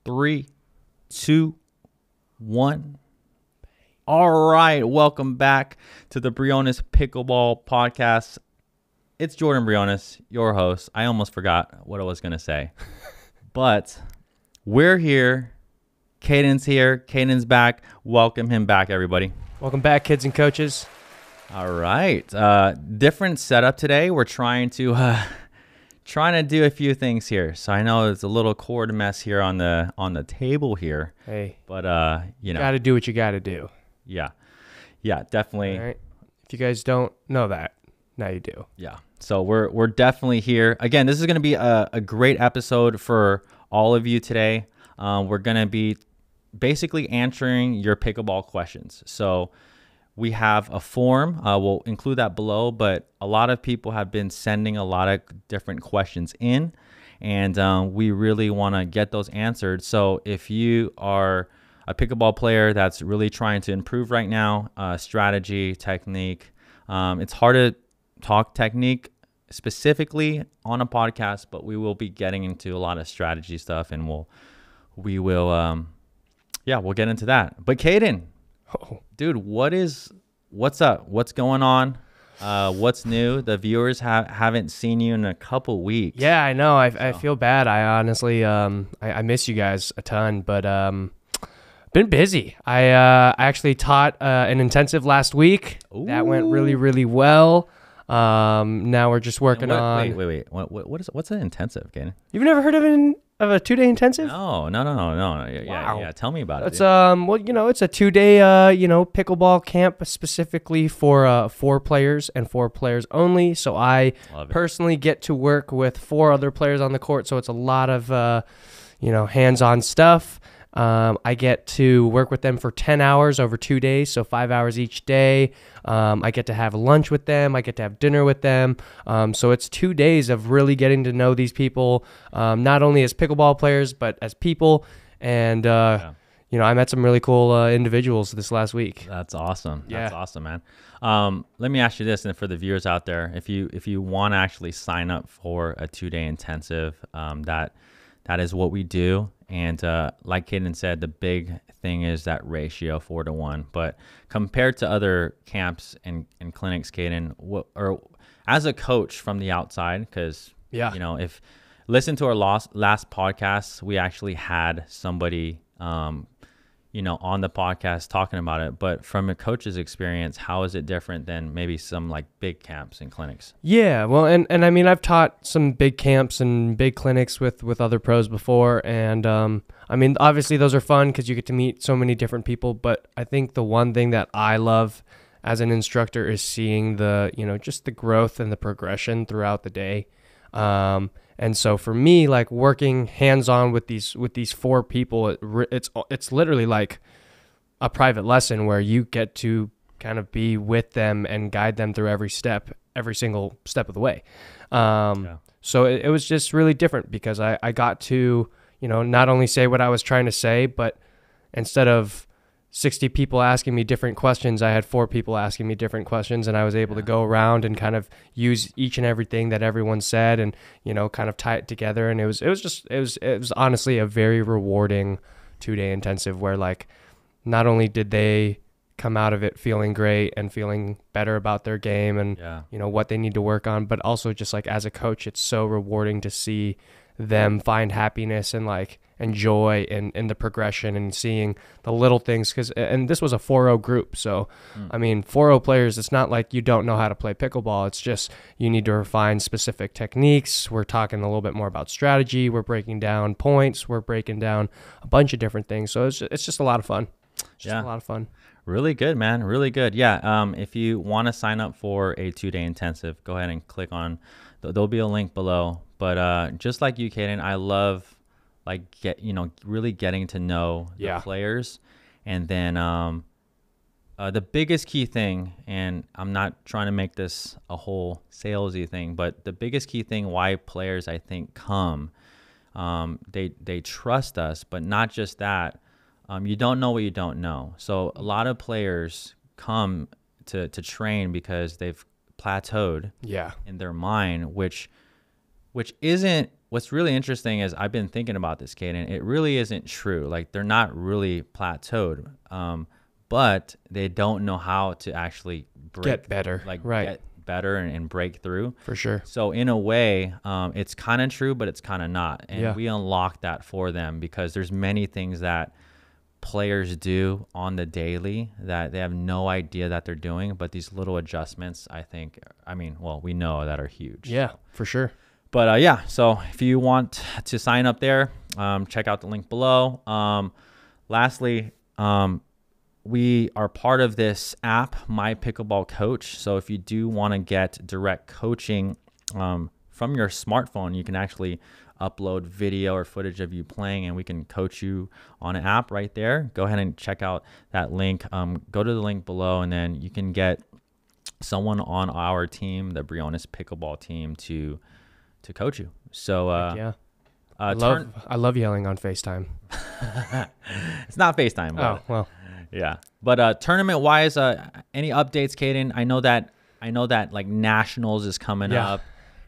3, 2, 1. All right, welcome back to the Briones Pickleball Podcast. It's Jordan Briones, your host. I almost forgot what I was going to say, but we're here. Caden's here. Caden's back. Welcome him back, everybody. Welcome back, kids and coaches. All right, different setup today. We're trying to do a few things here. So I know it's a little cord mess here on the table here. Hey, but you know, got to do what you got to do. Yeah, definitely. All right. If you guys don't know that, now you do. Yeah. So we're definitely here. Again, this is going to be a great episode for all of you today. We're going to be basically answering your pickleball questions. So we have a form. We'll include that below, but a lot of people have been sending a lot of different questions in, and we really want to get those answered. So if you are a pickleball player that's really trying to improve right now, strategy, technique, it's hard to talk technique specifically on a podcast, but we will be getting into a lot of strategy stuff, and we'll get into that. But Caden, dude, what's up? What's going on? What's new? The viewers haven't seen you in a couple weeks. Yeah, I know. I feel bad. I honestly, I miss you guys a ton, but been busy. I actually taught an intensive last week. Ooh. That went really, really well. Now we're just working on. Wait. What's an intensive, Caden? You've never heard of a 2-day intensive? No. Yeah. Tell me about it. It's it's a 2-day pickleball camp specifically for 4 players and 4 players only. So I personally get to work with 4 other players on the court. So it's a lot of hands-on stuff. I get to work with them for 10 hours over 2 days, so 5 hours each day. I get to have lunch with them. I get to have dinner with them. So it's 2 days of really getting to know these people, not only as pickleball players, but as people. And, I met some really cool individuals this last week. That's awesome. Yeah. That's awesome, man. Let me ask you this, and for the viewers out there, if you want to actually sign up for a 2-day intensive, that is what we do. And like Caden said, the big thing is that ratio 4-to-1. But compared to other camps and clinics, Caden, or as a coach from the outside, because if listen to our last podcast, we actually had somebody on the podcast talking about it. But from a coach's experience, how is it different than maybe some like big camps and clinics? Yeah, well, and I mean, I've taught some big camps and big clinics with other pros before. And I mean, obviously those are fun because you get to meet so many different people. But I think the one thing that I love as an instructor is seeing just the growth and the progression throughout the day. And so for me, like working hands-on with these 4 people, it's literally like a private lesson where you get to kind of be with them and guide them through every single step of the way. So it was just really different because I got to, not only say what I was trying to say, but instead of 60 people asking me different questions, I had 4 people asking me different questions, and I was able to go around and kind of use each and everything that everyone said and, kind of tie it together. And it was honestly a very rewarding 2-day intensive where like, not only did they come out of it feeling great and feeling better about their game and, what they need to work on, but also just like as a coach, it's so rewarding to see them find happiness and like enjoy in the progression and seeing the little things. And this was a 4-0 group. So, I mean, 4-0 players, it's not like you don't know how to play pickleball. It's just you need to refine specific techniques. We're talking a little bit more about strategy. We're breaking down points. We're breaking down a bunch of different things. So it's just a lot of fun. A lot of fun. Really good, man. Really good. Yeah. If you want to sign up for a 2-day intensive, go ahead and click on, there'll be a link below. But just like you, Caden, I love really getting to know the players. And then the biggest key thing, and I'm not trying to make this a whole salesy thing, but the biggest key thing why players, I think, come, they trust us, but not just that. You don't know what you don't know. So a lot of players come to train because they've plateaued in their mind, which isn't what's really interesting is I've been thinking about this, Caden. It really isn't true. Like they're not really plateaued, but they don't know how to actually get better, get better and break through. For sure. So in a way, it's kind of true, but it's kind of not. And we unlock that for them because there's many things that players do on the daily that they have no idea that they're doing, but these little adjustments, we know that are huge. Yeah, for sure. But so if you want to sign up there, check out the link below. Lastly, we are part of this app, My Pickleball Coach. So if you do want to get direct coaching from your smartphone, you can actually upload video or footage of you playing, and we can coach you on an app right there. Go ahead and check out that link. Go to the link below, and then you can get someone on our team, the Briones pickleball team, to coach you. So I love yelling on FaceTime. It's not FaceTime. Oh well. Yeah, but tournament wise, any updates, Caden? I know that like nationals is coming up.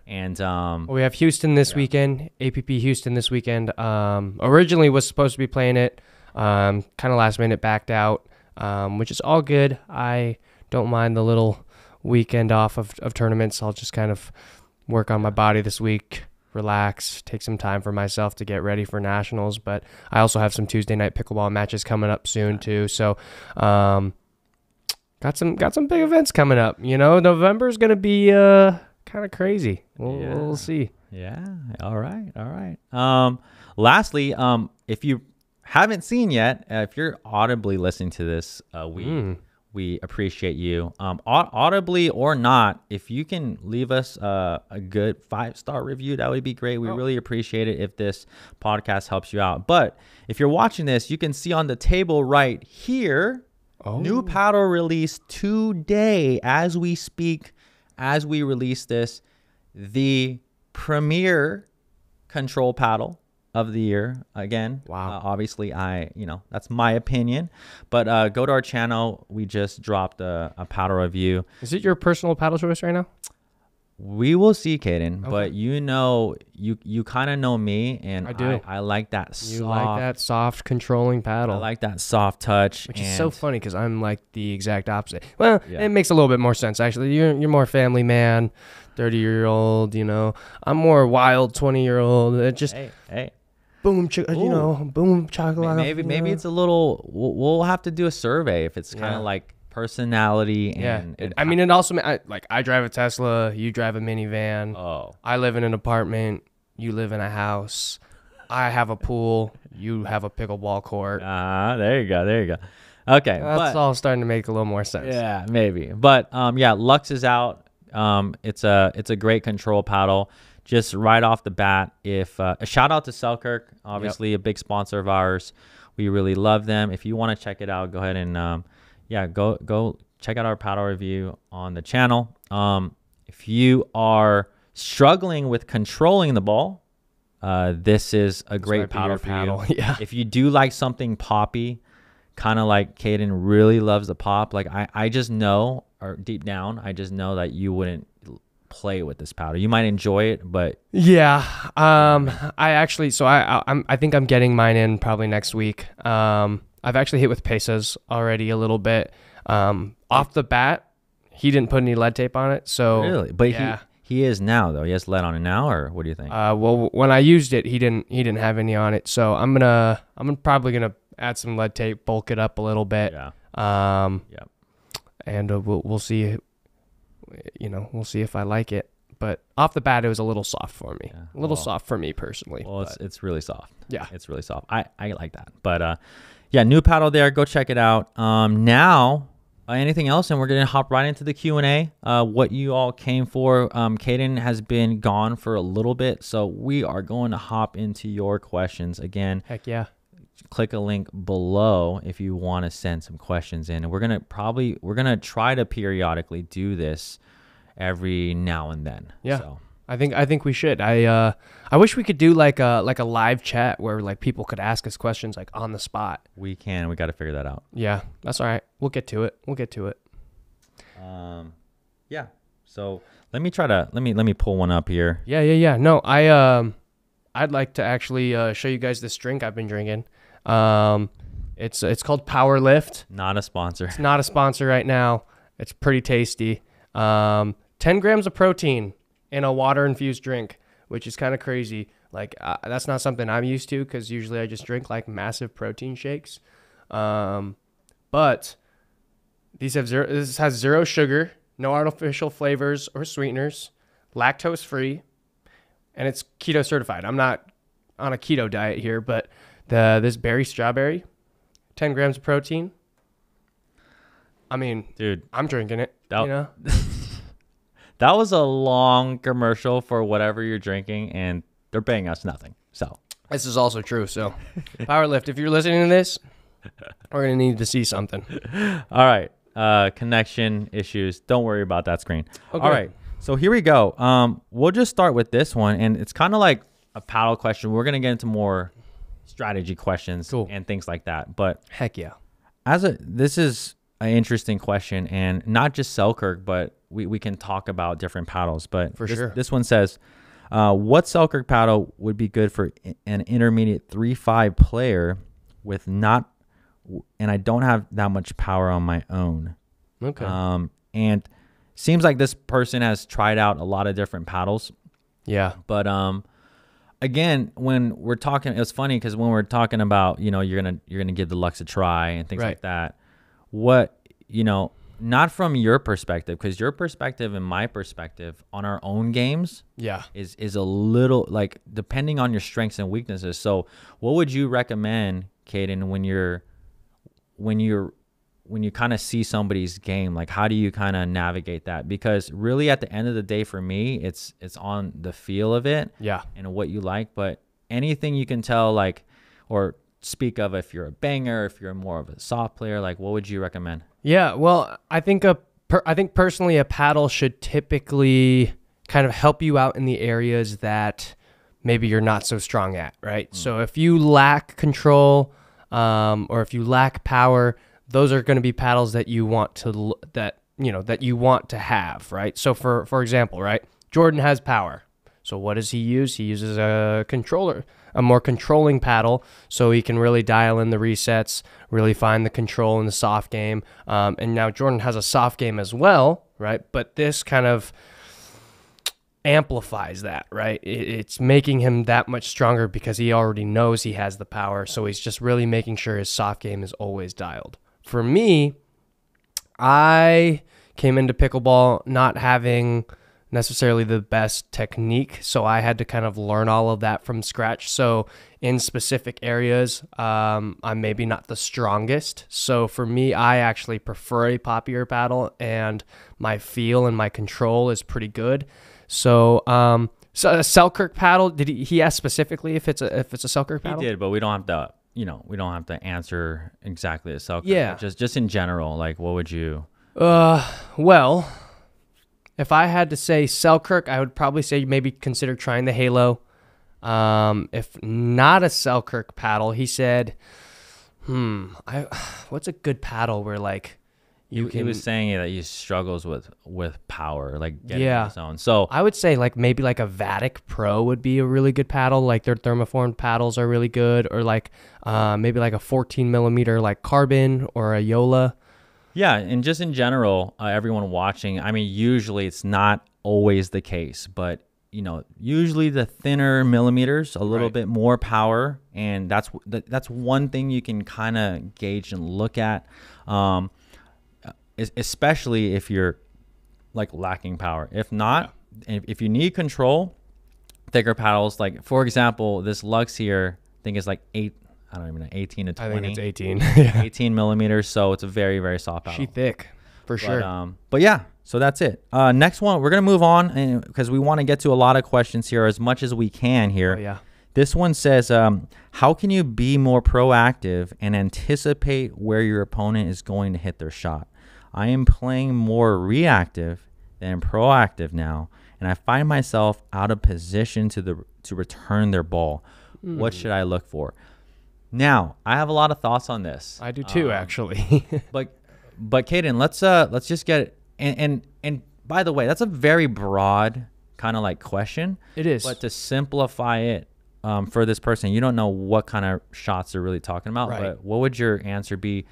And we have Houston this weekend, APP Houston this weekend. Originally was supposed to be playing it, kind of last minute backed out, which is all good. I don't mind the little weekend off of tournaments. I'll just kind of work on my body this week, relax, take some time for myself to get ready for nationals. But I also have some Tuesday night pickleball matches coming up soon too. So got some big events coming up. November is going to be kind of crazy. We'll see. Yeah. All right. Lastly, if you haven't seen yet, if you're audibly listening to this, we appreciate you. Audibly or not, if you can leave us a good 5-star review, that would be great. We really appreciate it if this podcast helps you out. But if you're watching this, you can see on the table right here, new paddle release today as we speak. As we release this, the premier control paddle of the year. Again, obviously that's my opinion, but go to our channel. We just dropped a paddle review. Is it your personal paddle choice right now? We will see, Caden, but you kind of know me, and I do. I like that. You like that soft controlling paddle. I like that soft touch, which is so funny because I'm like the exact opposite. Well, it makes a little bit more sense actually. You're more family man, 30-year-old. I'm more wild 20-year-old. It just boom, boom chocolate. Maybe it's a little. We'll have to do a survey if it's kind of like personality and it also I drive a Tesla, you drive a minivan. I live in an apartment, you live in a house. I have a pool, you have a pickleball court. There you go. Okay, that's all starting to make a little more sense. Yeah, maybe. But LUXX is out. It's a great control paddle. Just right off the bat, if a shout out to Selkirk, obviously a big sponsor of ours. We really love them. If you want to check it out, go ahead and go check out our paddle review on the channel. If you are struggling with controlling the ball, this is a great paddle for you. Yeah. If you do like something poppy, kind of like Caden really loves the pop, like I just know, or deep down, I just know that you wouldn't play with this paddle. You might enjoy it, but I think I'm getting mine in probably next week. I've actually hit with Pesas already a little bit. Off the bat, he didn't put any lead tape on it. So really, but he is now though. He has lead on it now, or what do you think? Well, when I used it, he didn't have any on it. So I'm probably gonna add some lead tape, bulk it up a little bit. And we'll see. We'll see if I like it. But off the bat, it was a little soft for me. A little soft for me personally. Well, it's really soft. Yeah, it's really soft. I like that. But new paddle there. Go check it out. Now, anything else? And we're gonna hop right into the Q&A. What you all came for. Caden has been gone for a little bit, so we are going to hop into your questions again. Heck yeah. Click a link below if you want to send some questions in, and we're gonna try to periodically do this every now and then. Yeah. So. I think we should. I wish we could do like a live chat where like people could ask us questions like on the spot. We can. We got to figure that out. Yeah, that's all right. We'll get to it. Yeah. So let me pull one up here. Yeah. No, I'd like to actually show you guys this drink I've been drinking. It's called Power Lift. Not a sponsor. It's not a sponsor right now. It's pretty tasty. 10 grams of protein in a water-infused drink, which is kind of crazy. Like, that's not something I'm used to because usually I just drink, like, massive protein shakes. But this has zero sugar, no artificial flavors or sweeteners, lactose-free, and it's keto certified. I'm not on a keto diet here, but this berry strawberry, 10 grams of protein. I mean, dude, I'm drinking it, you know? That was a long commercial for whatever you're drinking, and they're paying us nothing. So this is also true. So Power Lift, if you're listening to this, we're going to need to see something. All right. Connection issues. Don't worry about that screen. Okay. All right. So here we go. We'll just start with this one, and it's kind of like a paddle question. We're going to get into more strategy questions and things like that. But heck yeah. This is an interesting question, and not just Selkirk, but we can talk about different paddles. But this one says, what Selkirk paddle would be good for an intermediate 3-5 player with not, and I don't have that much power on my own. Okay. And seems like this person has tried out a lot of different paddles. Yeah. But again, when we're talking, it's funny because when we're talking about, you're gonna give the LUXX a try and things like that. What, not from your perspective, because your perspective and my perspective on our own games is a little, like, depending on your strengths and weaknesses. So what would you recommend, Caden, when you kind of see somebody's game? Like, how do you kind of navigate that? Because really at the end of the day, for me, it's on the feel of it and what you like. But anything you can tell, like, or speak of, if you're a banger, if you're more of a soft player, like, what would you recommend? Yeah, well, I think personally a paddle should typically kind of help you out in the areas that maybe you're not so strong at, right? So if you lack control, or if you lack power, those are going to be paddles that you want to have, right? So for example, right, Jordan has power. So what does he use? He uses a more controlling paddle, so he can really dial in the resets, really find the control in the soft game. And now Jordan has a soft game as well, right? But this kind of amplifies that, right? It's making him that much stronger because he already knows he has the power. So he's just really making sure his soft game is always dialed. For me, I came into pickleball not having necessarily the best technique, so I had to kind of learn all of that from scratch. So in specific areas, I'm maybe not the strongest. So for me, I actually prefer a poppier paddle, and my feel and my control is pretty good. So a Selkirk paddle, did he ask specifically if it's a Selkirk paddle? He did, but we don't have to, we don't have to answer exactly a Selkirk. Yeah. Just in general, like, what would you? Well, if I had to say Selkirk, I would probably say maybe consider trying the Halo. If not a Selkirk paddle, he said, what's a good paddle where, like, he was saying that he struggles with power, like getting in his own. So I would say maybe a Vatic Pro would be a really good paddle. Like, their thermoformed paddles are really good, or maybe a 14 millimeter like Carbon or a Yola. Yeah, and just in general, everyone watching, I mean, usually it's not always the case, but, usually the thinner millimeters, a little bit more power, and that's one thing you can kind of gauge and look at, especially if you're, like, lacking power. If not, if you need control, thicker paddles, like, for example, this LUXX here, I think is like 18 to 20. I think it's 18. 18 millimeters, so it's a very, very soft paddle. She thick, for sure. But yeah, so that's it. Next one, we're going to move on because we want to get to a lot of questions here as much as we can here. Oh, yeah. This one says, how can you be more proactive and anticipate where your opponent is going to hit their shot? I am playing more reactive than proactive now, and I find myself out of position to return their ball. What should I look for? Now, I have a lot of thoughts on this. I do too, actually. but Caden, let's just get it. And by the way, that's a very broad kind of like question. It is. But to simplify it, for this person, you don't know what kind of shots they're really talking about, Right. but what would your answer be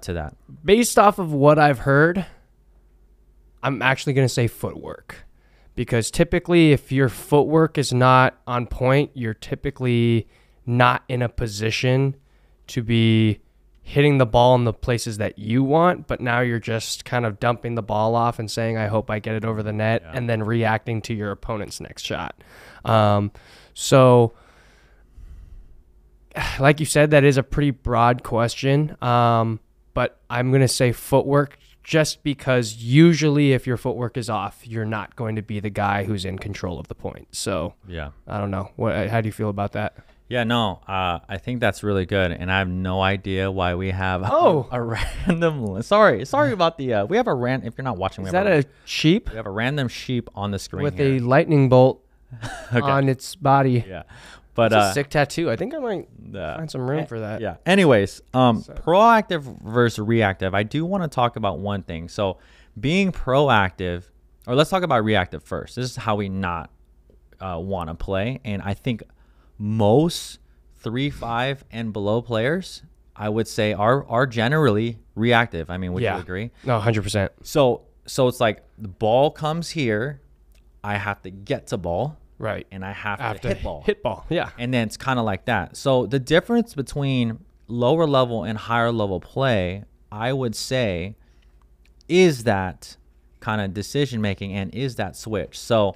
to that? Based off of what I've heard, I'm actually going to say footwork. Because typically, if your footwork is not on point, you're typically not in a position to be hitting the ball in the places that you want, but now you're just kind of dumping the ball off and saying, I hope I get it over the net, and then reacting to your opponent's next shot. So, like you said, that is a pretty broad question, but I'm going to say footwork just because usually if your footwork is off, you're not going to be the guy who's in control of the point. So, Yeah. I don't know. How do you feel about that? Yeah, no, I think that's really good, and I have no idea why we have a random. Sorry about the. We have a random. If you're not watching, Is that a sheep we have a random sheep on the screen with here. a lightning bolt on its body? Yeah, but It's a sick tattoo. I think I might find some room for that. Yeah. Anyways, proactive versus reactive. I do want to talk about one thing. So, being proactive, or let's talk about reactive first. This is how we not want to play, and I think most 3-5 and below players, I would say, are generally reactive. I mean, would you agree? No, 100%. So it's like the ball comes here, I have to get to ball, Right. and I have to hit ball. Hit ball, yeah. And then it's kind of like that. So the difference between lower level and higher level play, I would say, is that kind of decision making and is that switch. So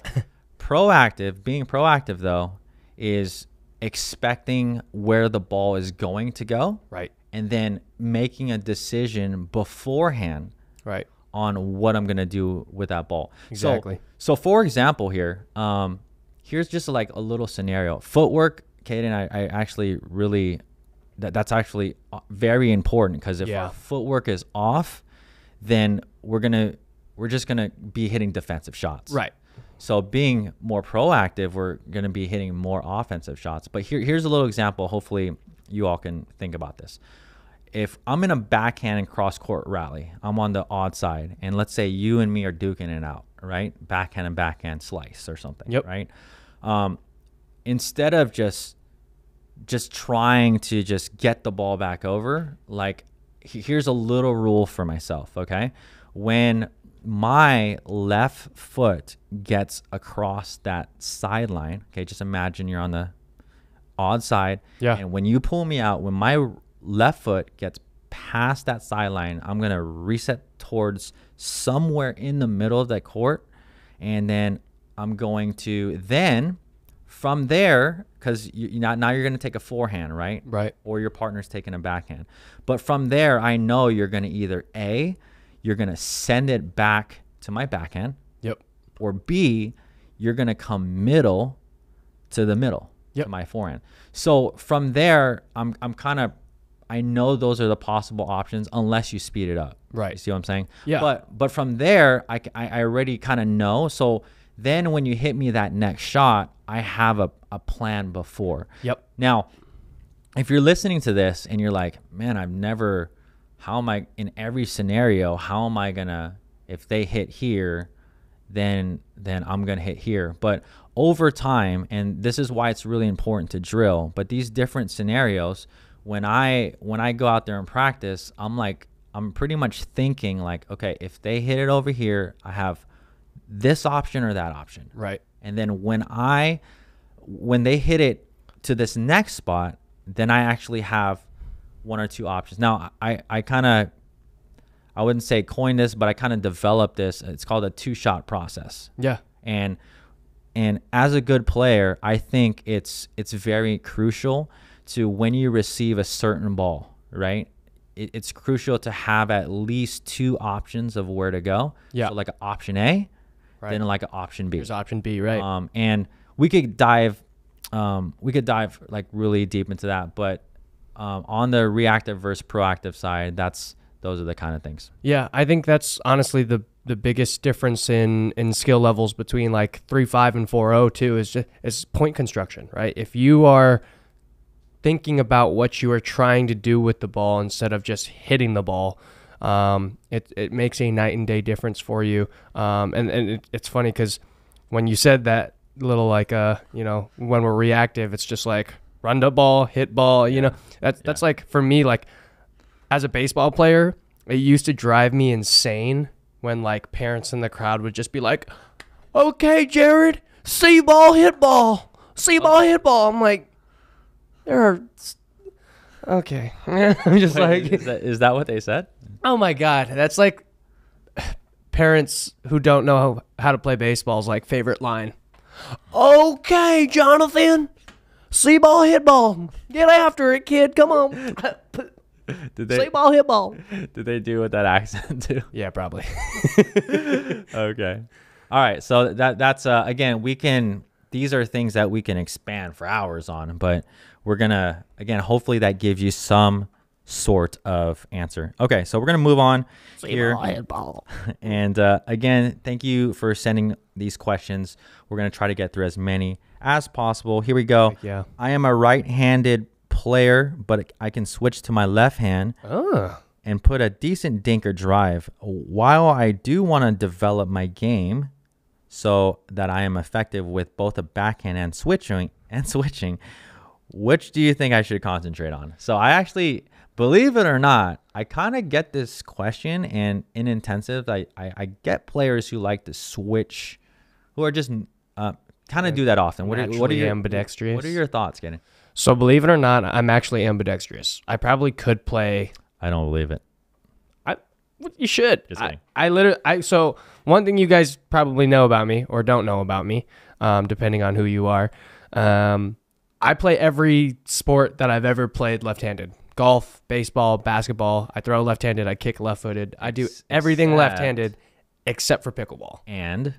being proactive though, is expecting where the ball is going to go, Right. and then making a decision beforehand, Right. on what I'm gonna do with that ball. Exactly. So for example, here, here's just like a little scenario. Footwork, Caden, I actually really that's actually very important, because if our footwork is off, then we're just gonna be hitting defensive shots. Right. So being more proactive, we're going to be hitting more offensive shots. But here's a little example. Hopefully you all can think about this. If I'm in a backhand and cross-court rally, I'm on the odd side, and let's say you and me are duking it out, right? Backhand and backhand slice or something, right? Instead of just trying to just get the ball back over, like here's a little rule for myself, okay? When my left foot gets across that sideline, okay, just imagine you're on the odd side, and when you pull me out, when my left foot gets past that sideline, I'm gonna reset towards somewhere in the middle of that court, and then I'm going to from there, because now you're gonna take a forehand, right? Right. Or your partner's taking a backhand, but from there I know you're gonna either you're going to send it back to my backhand. Yep. Or B, you're going to come middle to the middle to my forehand. So from there, I know those are the possible options unless you speed it up. Right. You see what I'm saying? Yeah. But from there, I already kind of know. So then when you hit me that next shot, I have a plan before. Yep. Now, if you're listening to this and you're like, man, how am I in every scenario? How am I gonna, if they hit here, then I'm gonna hit here. But over time, and this is why it's really important to drill, but these different scenarios, when I go out there and practice, I'm pretty much thinking like, okay, if they hit it over here, I have this option or that option. Right. And then when they hit it to this next spot, then I actually have one or two options. Now, I wouldn't say coined this, but I kind of developed this. It's called a two-shot process. Yeah. And as a good player, I think it's very crucial to, when you receive a certain ball, right? It's crucial to have at least two options of where to go. Yeah. So like an option A, Right. then like an option B. There's option B, right? And we could dive like really deep into that, but on the reactive versus proactive side, those are the kind of things. Yeah, I think that's honestly the biggest difference in skill levels between like 3.5 and 4.0 too, is point construction, right? If you are thinking about what you are trying to do with the ball instead of just hitting the ball, it makes a night and day difference for you. And it's funny because when you said that little like you know, when we're reactive, it's just like run the ball, hit ball. You know, that's like for me, like as a baseball player, it used to drive me insane when like parents in the crowd would just be like, "Okay, Jared, see ball, hit ball, see ball, hit ball." I'm like, there are. Okay. I'm just like, is that what they said? oh my God. That's like parents who don't know how to play baseball's like favorite line. Okay, Jonathan, see ball, hit ball. Get after it, kid. Come on. See ball, hit ball. Did they do with that accent too? Yeah, probably. Okay. All right. So that's again, these are things that we can expand for hours on, but we're gonna, again, hopefully that gives you some sort of answer. Okay, so we're gonna move on here. And again, thank you for sending these questions. We're gonna try to get through as many as possible. Here we go. Yeah. I am a right-handed player, but I can switch to my left hand and put a decent dinker drive. While I do want to develop my game so that I am effective with both a backhand and switching, which do you think I should concentrate on? So I actually, believe it or not, I kind of get this question, and in intensive, I get players who like to switch, who are just kind of do that often. What are your ambidextrous? What are your thoughts, Kenny? So believe it or not, I'm actually ambidextrous. I probably could play. I don't believe it. You should. Just kidding. So one thing you guys probably know about me or don't know about me, depending on who you are, I play every sport that I've ever played left-handed. Golf, baseball, basketball. I throw left-handed. I kick left-footed. I do everything left-handed except for pickleball. And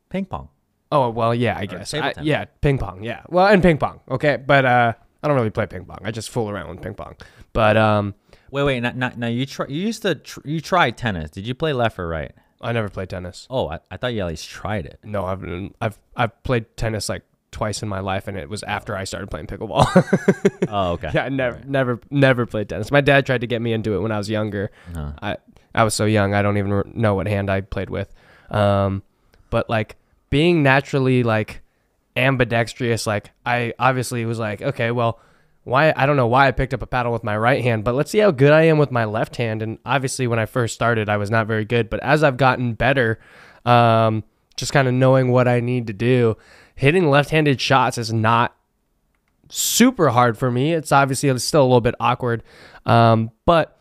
ping pong. Oh, well, yeah, I guess. Yeah, ping pong, yeah. Well, and ping pong, okay? But I don't really play ping pong. I just fool around with ping pong. But wait. Now you tried tennis. Did you play left or right? I never played tennis. Oh, I thought you at least tried it. No, I've played tennis like twice in my life, and it was after I started playing pickleball. Oh, okay. Yeah, I never played tennis. My dad tried to get me into it when I was younger. I was so young, I don't even know what hand I played with. But like being naturally like ambidextrous, like I obviously was like, okay, well, why? I don't know why I picked up a paddle with my right hand, but let's see how good I am with my left hand. And obviously when I first started, I was not very good, but as I've gotten better, just kind of knowing what I need to do, hitting left-handed shots is not super hard for me. It's still a little bit awkward. But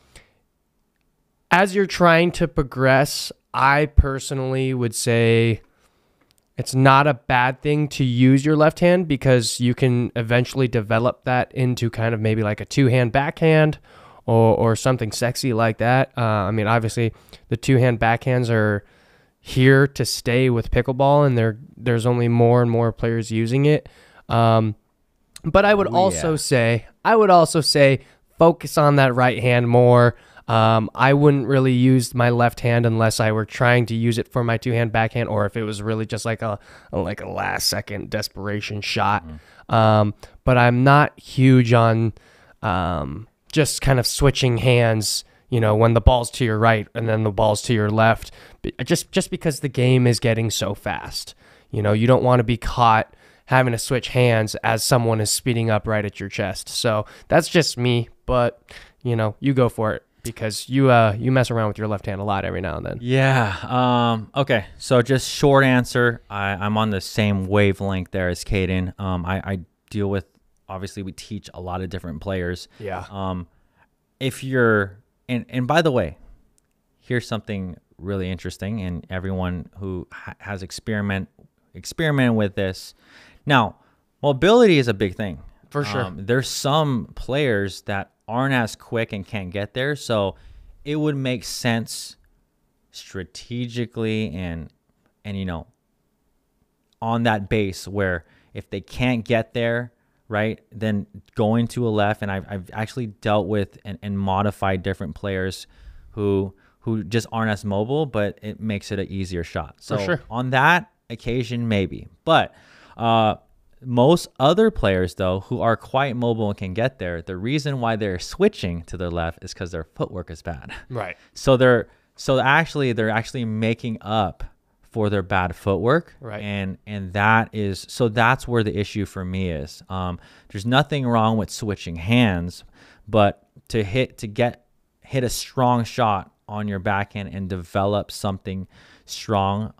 as you're trying to progress, I personally would say it's not a bad thing to use your left hand because you can eventually develop that into kind of maybe like a two-hand backhand or something sexy like that. I mean, obviously the two-hand backhands are here to stay with pickleball, and there's only more and more players using it. But I would also say focus on that right hand more. I wouldn't really use my left hand unless I were trying to use it for my two-hand backhand, or if it was really just like a last-second desperation shot. But I'm not huge on just kind of switching hands, you know, when the ball's to your right and then the ball's to your left, just because the game is getting so fast. You know, you don't want to be caught having to switch hands as someone is speeding up right at your chest. So that's just me, but, you know, you go for it because you mess around with your left hand a lot every now and then. Yeah. Okay. So just short answer, I'm on the same wavelength there as Caden. I deal with, obviously we teach a lot of different players. Yeah. If you're, and by the way, here's something really interesting, and everyone who has experimented with this. Now, mobility is a big thing. For sure. There's some players that aren't as quick and can't get there, so it would make sense strategically and you know, on that base where if they can't get there, right, then going to a left. And I've actually dealt with and modified different players who just aren't as mobile, but it makes it an easier shot. So for sure. On that occasion, maybe. But most other players, though, who are quite mobile and can get there, the reason why they're switching to their left is because their footwork is bad. Right. So they're actually making up for their bad footwork. Right. And that's where the issue for me is. There's nothing wrong with switching hands, but to hit a strong shot on your backhand and develop something strong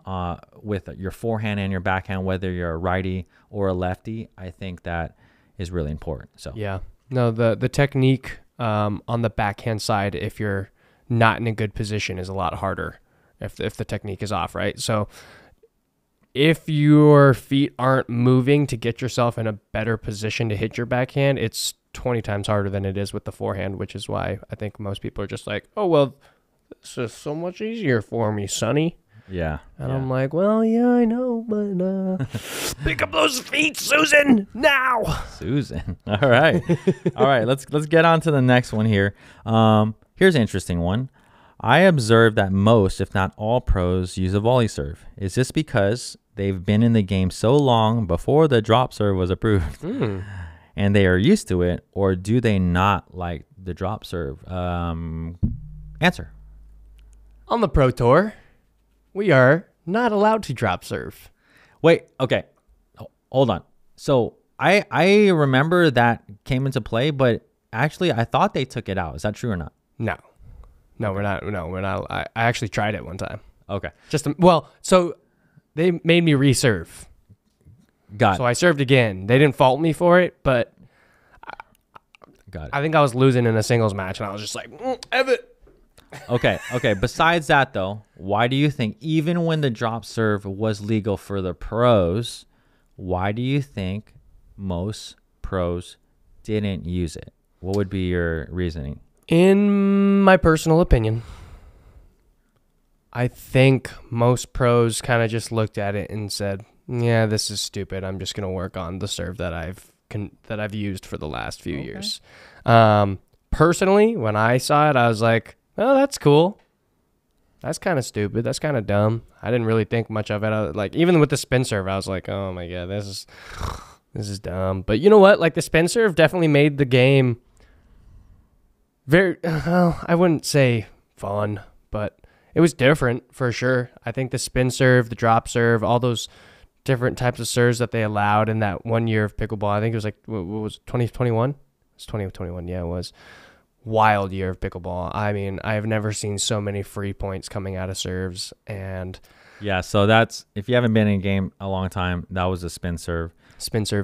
with your forehand and your backhand, whether you're a righty or a lefty, I think that is really important. So yeah, no, the technique on the backhand side, if you're not in a good position, is a lot harder if the technique is off, right? So if your feet aren't moving to get yourself in a better position to hit your backhand, it's 20 times harder than it is with the forehand, which is why I think most people are just like, oh, well, this is so much easier for me, sonny. Yeah. And I'm like, well, yeah, I know, but pick up those feet, Susan, now. Susan. All right. All right, let's get on to the next one here. Here's an interesting one. I observed that most, if not all, pros use a volley serve. Is this because they've been in the game so long before the drop serve was approved and they are used to it, or do they not like the drop serve? Answer. On the Pro Tour, we are not allowed to drop serve. Wait, okay. Hold on. So I remember that came into play, but actually I thought they took it out. Is that true or not? No, we're not. No, we're not. I actually tried it one time. Okay. So they made me reserve. Got it. So I served again. They didn't fault me for it, but Got it. I think I was losing in a singles match, and I was just like, Evan. Okay. Besides that, though, why do you think, even when the drop serve was legal for the pros, why do you think most pros didn't use it? What would be your reasoning? In my personal opinion, I think most pros kind of just looked at it and said, yeah, this is stupid. I'm just going to work on the serve that I've used for the last few years. Personally, when I saw it, I was like, oh, that's cool. That's kind of stupid. That's kind of dumb. I didn't really think much of it. Like, even with the spin serve, I was like, oh my God, this is dumb. But you know what? Like, the spin serve definitely made the game very, I wouldn't say fun, but it was different for sure. I think the spin serve, the drop serve, all those different types of serves that they allowed in that 1 year of pickleball. I think it was like, what was it, 2021? It's 2021. Yeah, it was. Wild year of pickleball. I mean, I have never seen so many free points coming out of serves. And yeah, so that's, if you haven't been in a game a long time, that was a spin serve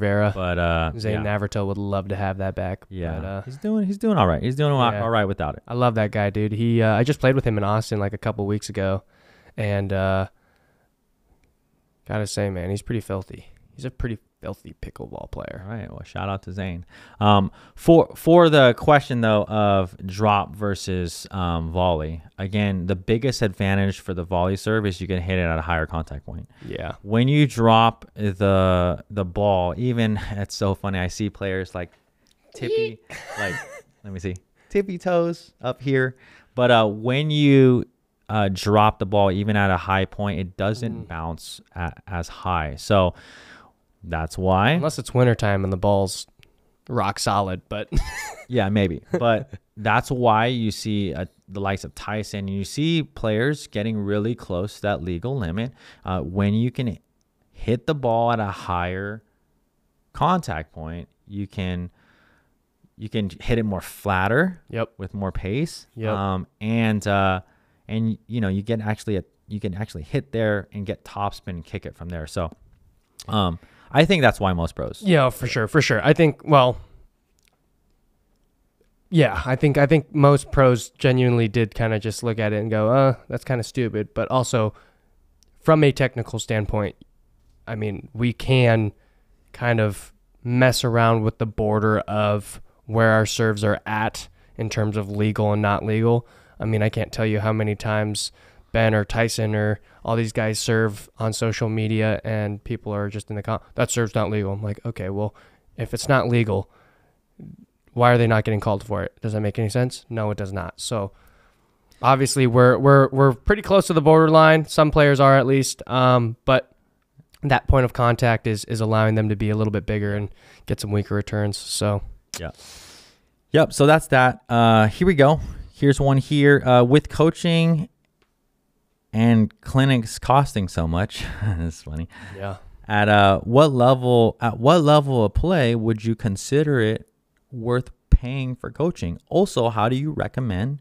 era. But Zane Navratil would love to have that back. Yeah, but, he's doing all right. He's doing all right without it. I love that guy, dude. I just played with him in Austin like a couple weeks ago, and gotta say, man, he's pretty filthy. He's a pretty filthy pickleball player. All right. Well, shout out to Zane. For the question though of drop versus volley, again, the biggest advantage for the volley serve is you can hit it at a higher contact point. Yeah. When you drop the ball, even, it's so funny. I see players like tippy, like let me see, tippy toes up here. But when you drop the ball, even at a high point, it doesn't bounce as high. So that's why. Unless it's wintertime and the ball's rock solid, but yeah, maybe. But that's why you see the likes of Tyson, and you see players getting really close to that legal limit when you can hit the ball at a higher contact point. You can hit it more flatter. Yep. With more pace. Yep. And you know, you can actually hit there and get topspin and kick it from there. So I think that's why most pros. Yeah, for sure. I think, well, yeah, I think most pros genuinely did kind of just look at it and go, that's kind of stupid. But also, from a technical standpoint, I mean, we can kind of mess around with the border of where our serves are at in terms of legal and not legal. I mean, I can't tell you how many times Ben or Tyson or all these guys serve on social media and people are just in the that serve's not legal. I'm like, okay, well, if it's not legal, why are they not getting called for it? Does that make any sense? No, it does not. So obviously we're pretty close to the borderline. Some players are, at least, but that point of contact is allowing them to be a little bit bigger and get some weaker returns. So yep. So that's that. Here we go. Here's one here. With coaching and clinics costing so much. It's funny. Yeah. At what level of play would you consider it worth paying for coaching? Also, how do you recommend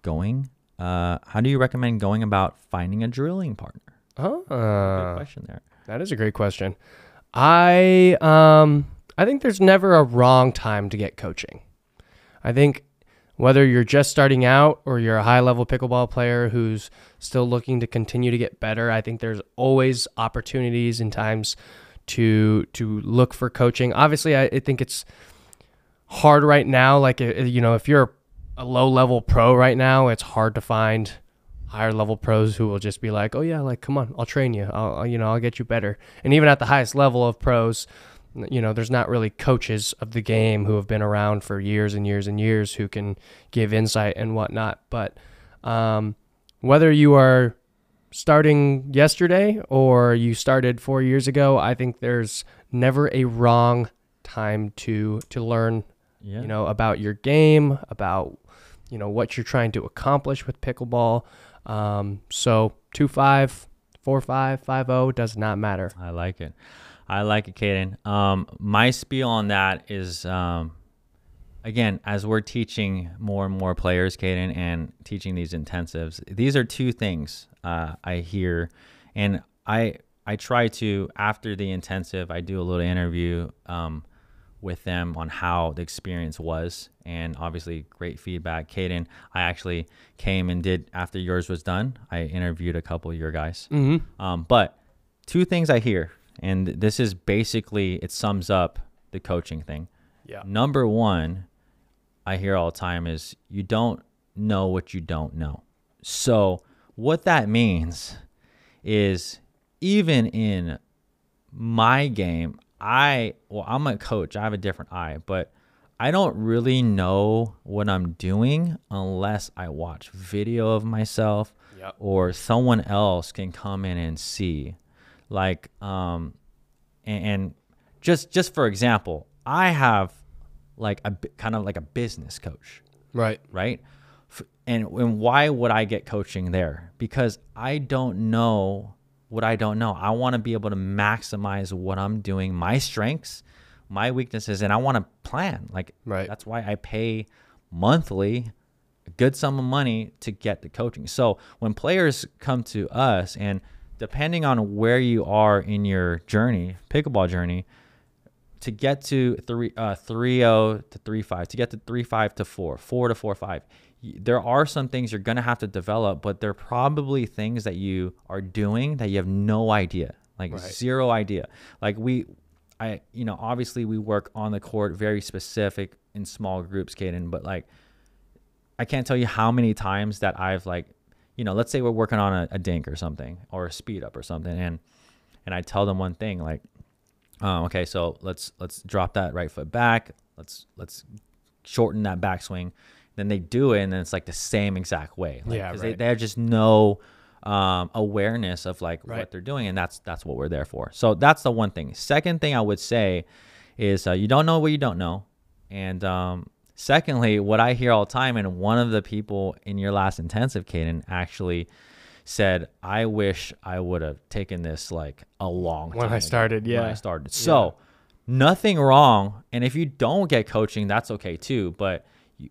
going about finding a drilling partner? Oh, Good question there. That is a great question. I think there's never a wrong time to get coaching. I think whether you're just starting out or you're a high-level pickleball player who's still looking to continue to get better, I think there's always opportunities and times to look for coaching. Obviously, I think it's hard right now. Like, if you're a low-level pro right now, it's hard to find higher-level pros who will just be like, oh, yeah, like, come on, I'll train you. I'll get you better. And even at the highest level of pros, there's not really coaches of the game who have been around for years and years and years who can give insight and whatnot. But whether you are starting yesterday or you started 4 years ago, I think there's never a wrong time to learn, about your game, about, what you're trying to accomplish with pickleball. So 2.5, 4.5, 5.0 does not matter. I like it, Caden. My spiel on that is, again, as we're teaching more and more players, Caden, and teaching these intensives, these are two things I hear, and I try to, after the intensive, I do a little interview with them on how the experience was, and obviously great feedback. Caden, I actually came and did, after yours was done, I interviewed a couple of your guys. Mm-hmm. But two things I hear, and this is basically, it sums up the coaching thing. Yeah. Number one, I hear all the time is you don't know what you don't know. So what that means is, even in my game, I'm a coach. I have a different eye, but I don't really know what I'm doing unless I watch video of myself. Yep. Or someone else can come in and see. Like, and just for example, I have like kind of like a business coach. Right. And why would I get coaching there? Because I don't know what I don't know. I want to be able to maximize what I'm doing, my strengths, my weaknesses, and I want to plan. Like, That's why I pay monthly a good sum of money to get the coaching. So when players come to us, and depending on where you are in your journey, pickleball journey, to get to 3.0 to 3.5, to get to 3.5 to 4, 4 to 4.5, there are some things you're going to have to develop, but they're probably things that you are doing that you have no idea, zero idea. Like obviously we work on the court, very specific in small groups, Caden, but like, I can't tell you how many times that I've let's say we're working on a dink or something, or a speed up or something. And I tell them one thing, like, okay, so let's drop that right foot back. Let's shorten that backswing. Then they do it, and then it's like the same exact way. Because they have just no awareness of what they're doing, and that's what we're there for. So that's the one thing. Second thing I would say is you don't know what you don't know. And secondly, what I hear all the time, and one of the people in your last intensive, Caden, actually said, I wish I would have taken this like a long time when I started. So nothing wrong. And if you don't get coaching, that's okay too. But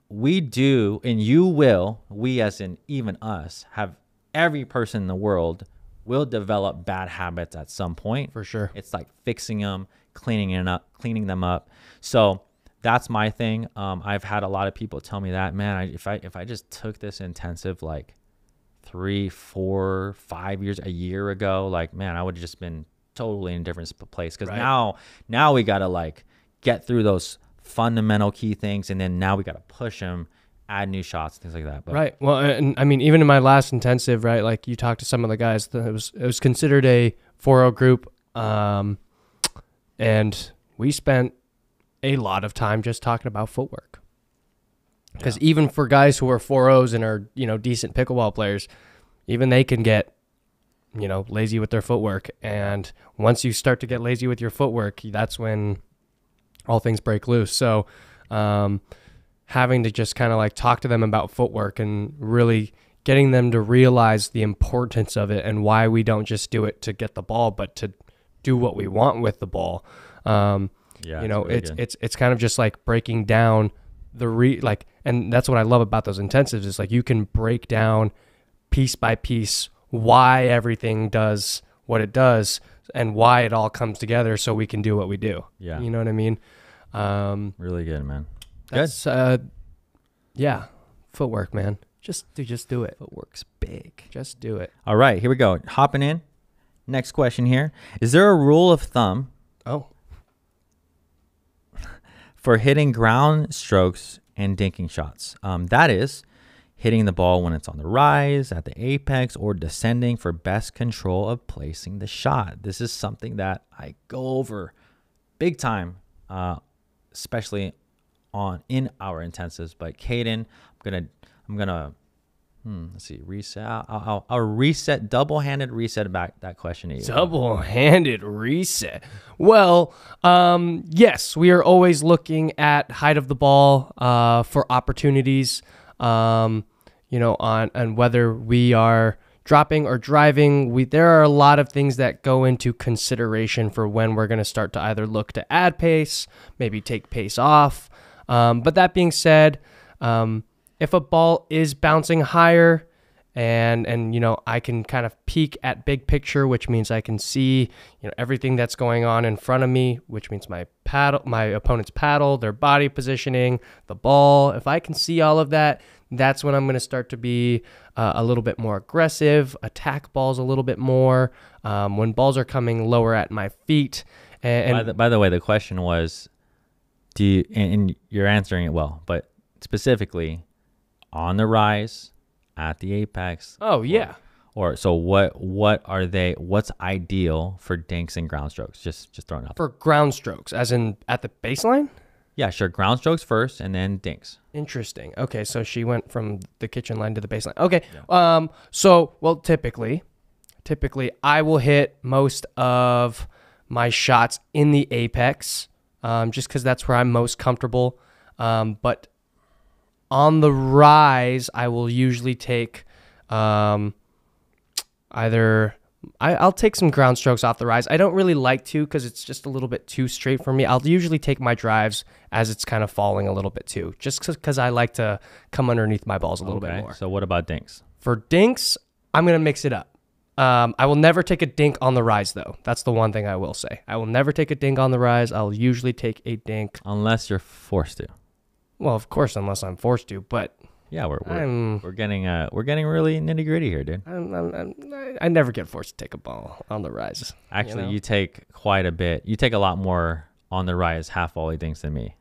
we do, and you will, we as in even us, have every person in the world will develop bad habits at some point. For sure. It's like fixing them, cleaning them up. So that's my thing. I've had a lot of people tell me that, man, if I just took this intensive like 3, 4, 5 years, a year ago, like, man, I would have just been totally in a different place. Because now we got to like get through those fundamental key things, and then now we got to push them, add new shots, things like that. But, right. Well, and I mean, even in my last intensive, right, like you talked to some of the guys, it was considered a 4.0 group, and we spent a lot of time just talking about footwork. Because even for guys who are 4.0s and are, decent pickleball players, even they can get, lazy with their footwork. And once you start to get lazy with your footwork, that's when all things break loose. So having to just kind of like talk to them about footwork and really getting them to realize the importance of it and why we don't just do it to get the ball, but to do what we want with the ball. Yeah, you know, really it's kind of just like breaking down and that's what I love about those intensives is like you can break down piece by piece why everything does what it does and why it all comes together so we can do what we do. Yeah. You know what I mean? Really good, man. That's, yeah, footwork, man. Just do it. Footwork's big. Just do it. All right, here we go. Hopping in. Next question here. Is there a rule of thumb for hitting ground strokes and dinking shots? That is hitting the ball when it's on the rise, at the apex, or descending for best control of placing the shot. This is something that I go over big time, especially in our intensives. But Caden, I'm gonna let's see, reset. I'll reset, double-handed reset back that question to you. Double-handed reset. Well, yes, we are always looking at height of the ball for opportunities. You know, on whether we are dropping or driving. There are a lot of things that go into consideration for when we're going to start to either look to add pace, maybe take pace off. But that being said, if a ball is bouncing higher and you know, I can kind of peek at big picture, which means I can see, you know, everything that's going on in front of me, which means my opponent's paddle, their body positioning, the ball. If I can see all of that, that's when I'm going to start to be a little bit more aggressive, attack balls a little bit more. When balls are coming lower at my feet. By the way, the question was, do you, and you're answering it well, but specifically on the rise, at the apex. Oh, yeah. Or so what are they, what's ideal for dinks and ground strokes? Just throwing it up. For ground strokes, as in at the baseline? Yeah, sure. Ground strokes first and then dinks. Interesting. Okay, so she went from the kitchen line to the baseline. Okay. Yeah. Well, typically I will hit most of my shots in the apex, just because that's where I'm most comfortable. But on the rise, I will usually take I'll take some ground strokes off the rise. I don't really like to because it's just a little bit too straight for me. I'll usually take my drives as it's kind of falling a little bit too, just because I like to come underneath my balls a little bit more. So what about dinks? For dinks, I'm going to mix it up. I will never take a dink on the rise, though. That's the one thing I will say. I will never take a dink on the rise. I'll usually take a dink. Unless you're forced to. Well, of course, unless I'm forced to, but... Yeah, we're getting really nitty gritty here, dude. I never get forced to take a ball on the rise. Actually, you take quite a bit. You take a lot more on the rise half volley dinks than me.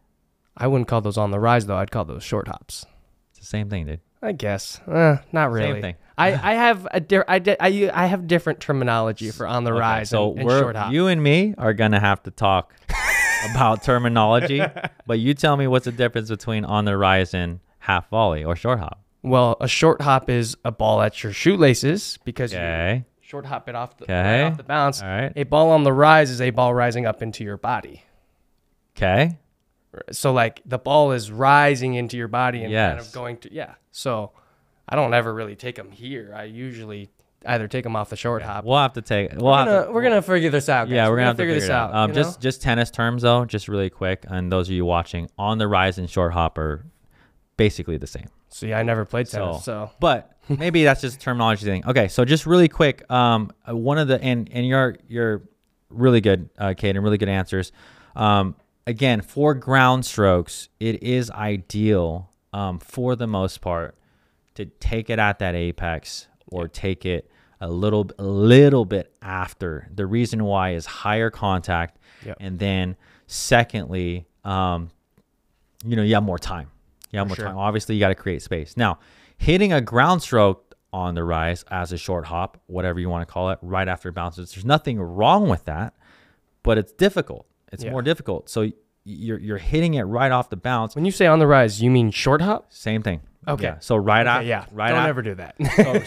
I wouldn't call those on the rise though. I'd call those short hops. It's the same thing, dude. I guess. Not really. Same thing. I have different terminology for on the rise and short hop. You and me are gonna have to talk about terminology, but you tell me what's the difference between on the rise and half volley or short hop. Well, a short hop is a ball at your shoelaces because you short hop it off right off the bounce. All right. A ball on the rise is a ball rising up into your body. Okay. So like the ball is rising into your body and kind of going to, So I don't ever really take them here. I usually either take them off the short hop. We'll have to take, we're going to figure this out, guys. Yeah, we're going to have to figure this out. You know? Just tennis terms though, just really quick. And those of you watching, on the rise and short hop are basically the same. See, I never played tennis, so. But maybe that's just a terminology thing. Okay, so just really quick, one of the and you're really good, Kate, and really good answers. Again, for ground strokes, it is ideal for the most part to take it at that apex or take it a little bit after. The reason why is higher contact, and then secondly, you have more time. Yeah, more time. Obviously, you got to create space. Now, hitting a ground stroke on the rise as a short hop, whatever you want to call it, right after it bounces, there's nothing wrong with that, but it's difficult. It's more difficult. So you're hitting it right off the bounce. When you say on the rise, you mean short hop? Same thing. Okay. Yeah. So right after. Yeah. Don't ever do that.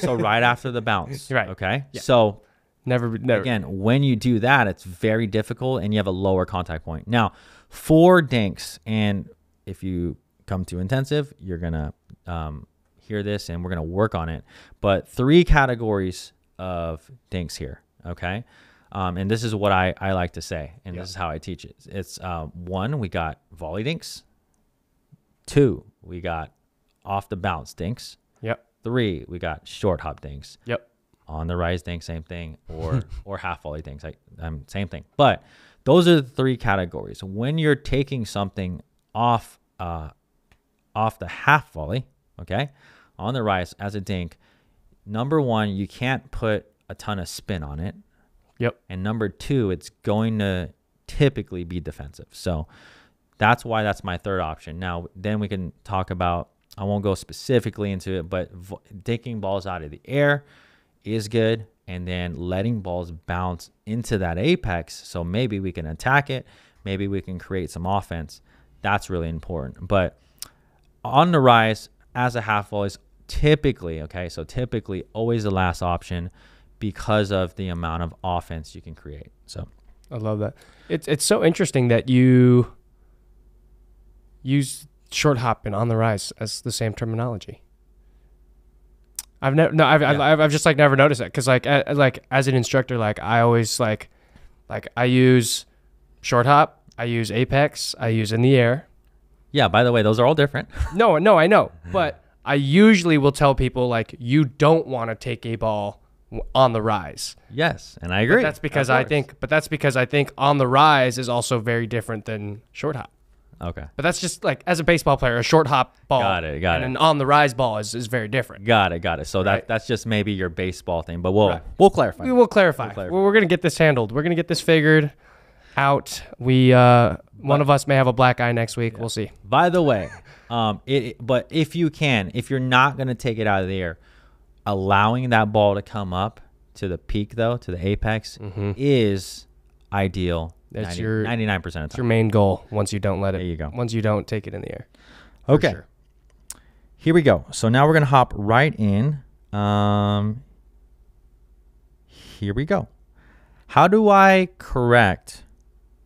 so right after the bounce. Right. Okay. Yeah. So never. Again, when you do that, it's very difficult, and you have a lower contact point. Now, for dinks, and if you come to intensive, you're gonna hear this and we're going to work on it. But 3 categories of dinks here. Okay. And this is what I like to say, and this is how I teach it. It's 1, we got volley dinks. 2, we got off the bounce dinks. Yep. 3, we got short hop dinks. Yep. On the rise dink, same thing, or half volley dinks, same thing. But those are the 3 categories. When you're taking something off the half volley, okay, on the rise as a dink, number 1, you can't put a ton of spin on it. Yep. And number 2, it's going to typically be defensive. So that's why that's my 3rd option. Now, then we can talk about, I won't go specifically into it, but dinking balls out of the air is good. And then letting balls bounce into that apex. So maybe we can attack it. Maybe we can create some offense. That's really important. But on the rise as a half volley is typically, okay, so typically always the last option, because of the amount of offense you can create. So I love that. It's so interesting that you use short hop and on the rise as the same terminology. I've just like never noticed that, because like as an instructor, like I always like I use short hop, I use apex, I use in the air. Yeah, by the way, those are all different. No, I know, but I usually will tell people, like, you don't want to take a ball on the rise. Yes, and I agree. But that's because I think on the rise is also very different than short hop. Okay. But that's just like, as a baseball player, a short hop ball Got it. and an on the rise ball is very different. Got it. So Right. that's just maybe your baseball thing, but we'll clarify. We will clarify. We're going to get this handled. We're going to get this figured out. One of us may have a black eye next week. Yeah. We'll see. By the way, but if you're not going to take it out of the air, allowing that ball to come up to the peak, though, to the apex, is ideal. That's 99% of the time. That's your main goal. Once you don't let it. There you go. Once you don't take it in the air. Okay. Sure. Here we go. So now we're going to hop right in. Here we go. How do I correct?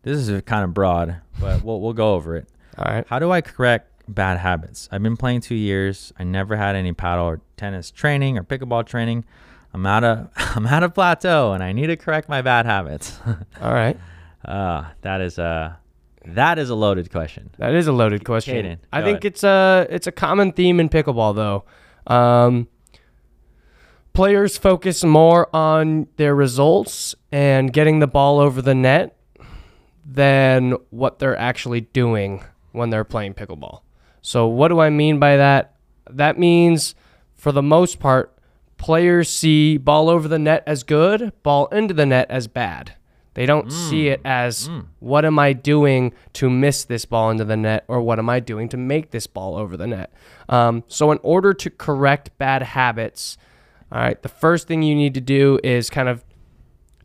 This is kind of broad, but we'll go over it. All right. How do I correct bad habits? I've been playing 2 years. I never had any paddle or tennis training or pickleball training. I'm at a plateau, and I need to correct my bad habits. All right. That is a loaded question. That is a loaded question. Caden, I think it's a common theme in pickleball, though. Players focus more on their results and getting the ball over the net than what they're actually doing when they're playing pickleball. So what do I mean by that? That means, for the most part, players see ball over the net as good, ball into the net as bad. They don't see it as, what am I doing to miss this ball into the net, or what am I doing to make this ball over the net? So in order to correct bad habits, all right, the first thing you need to do is kind of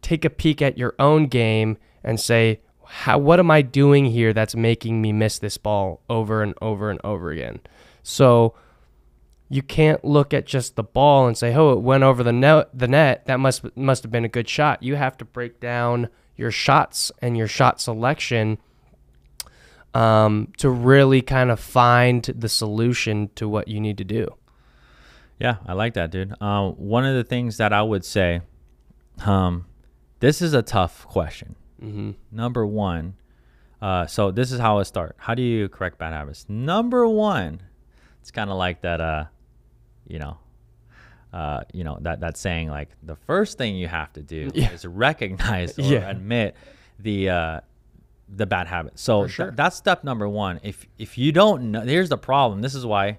take a peek at your own game and say, what am I doing here that's making me miss this ball over and over and over again? So you can't look at just the ball and say, oh, it went over the net. That must have been a good shot. You have to break down your shots and your shot selection to really kind of find the solution to what you need to do. Yeah, I like that, dude. One of the things that I would say, this is a tough question. Number one, so this is how I start. How do you correct bad habits? Number one, it's kind of like that, that saying, like, the first thing you have to do is recognize or admit the bad habit. So that's step number one. If you don't know, here's the problem. This is why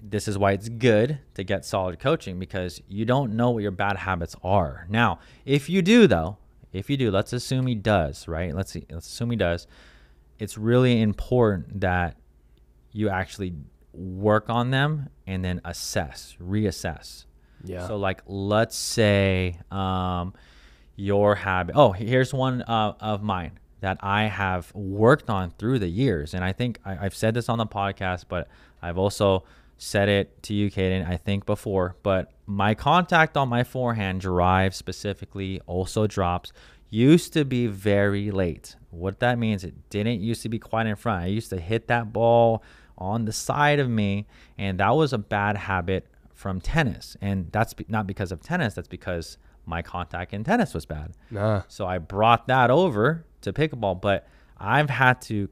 it's good to get solid coaching, because you don't know what your bad habits are. Now, if you do, let's assume he does, right? Let's assume he does. It's really important that you actually work on them and then reassess. Yeah. So, like, let's say your habit. Oh, here's one of mine that I have worked on through the years. And I think I've said this on the podcast, but I've also said it to you, Caden, I think before. But my contact on my forehand drive specifically, also drops, used to be very late. What that means, it didn't used to be quite in front. I used to hit that ball on the side of me, and that was a bad habit from tennis. And that's not because of tennis, that's because my contact in tennis was bad. So I brought that over to pickleball, but I've had to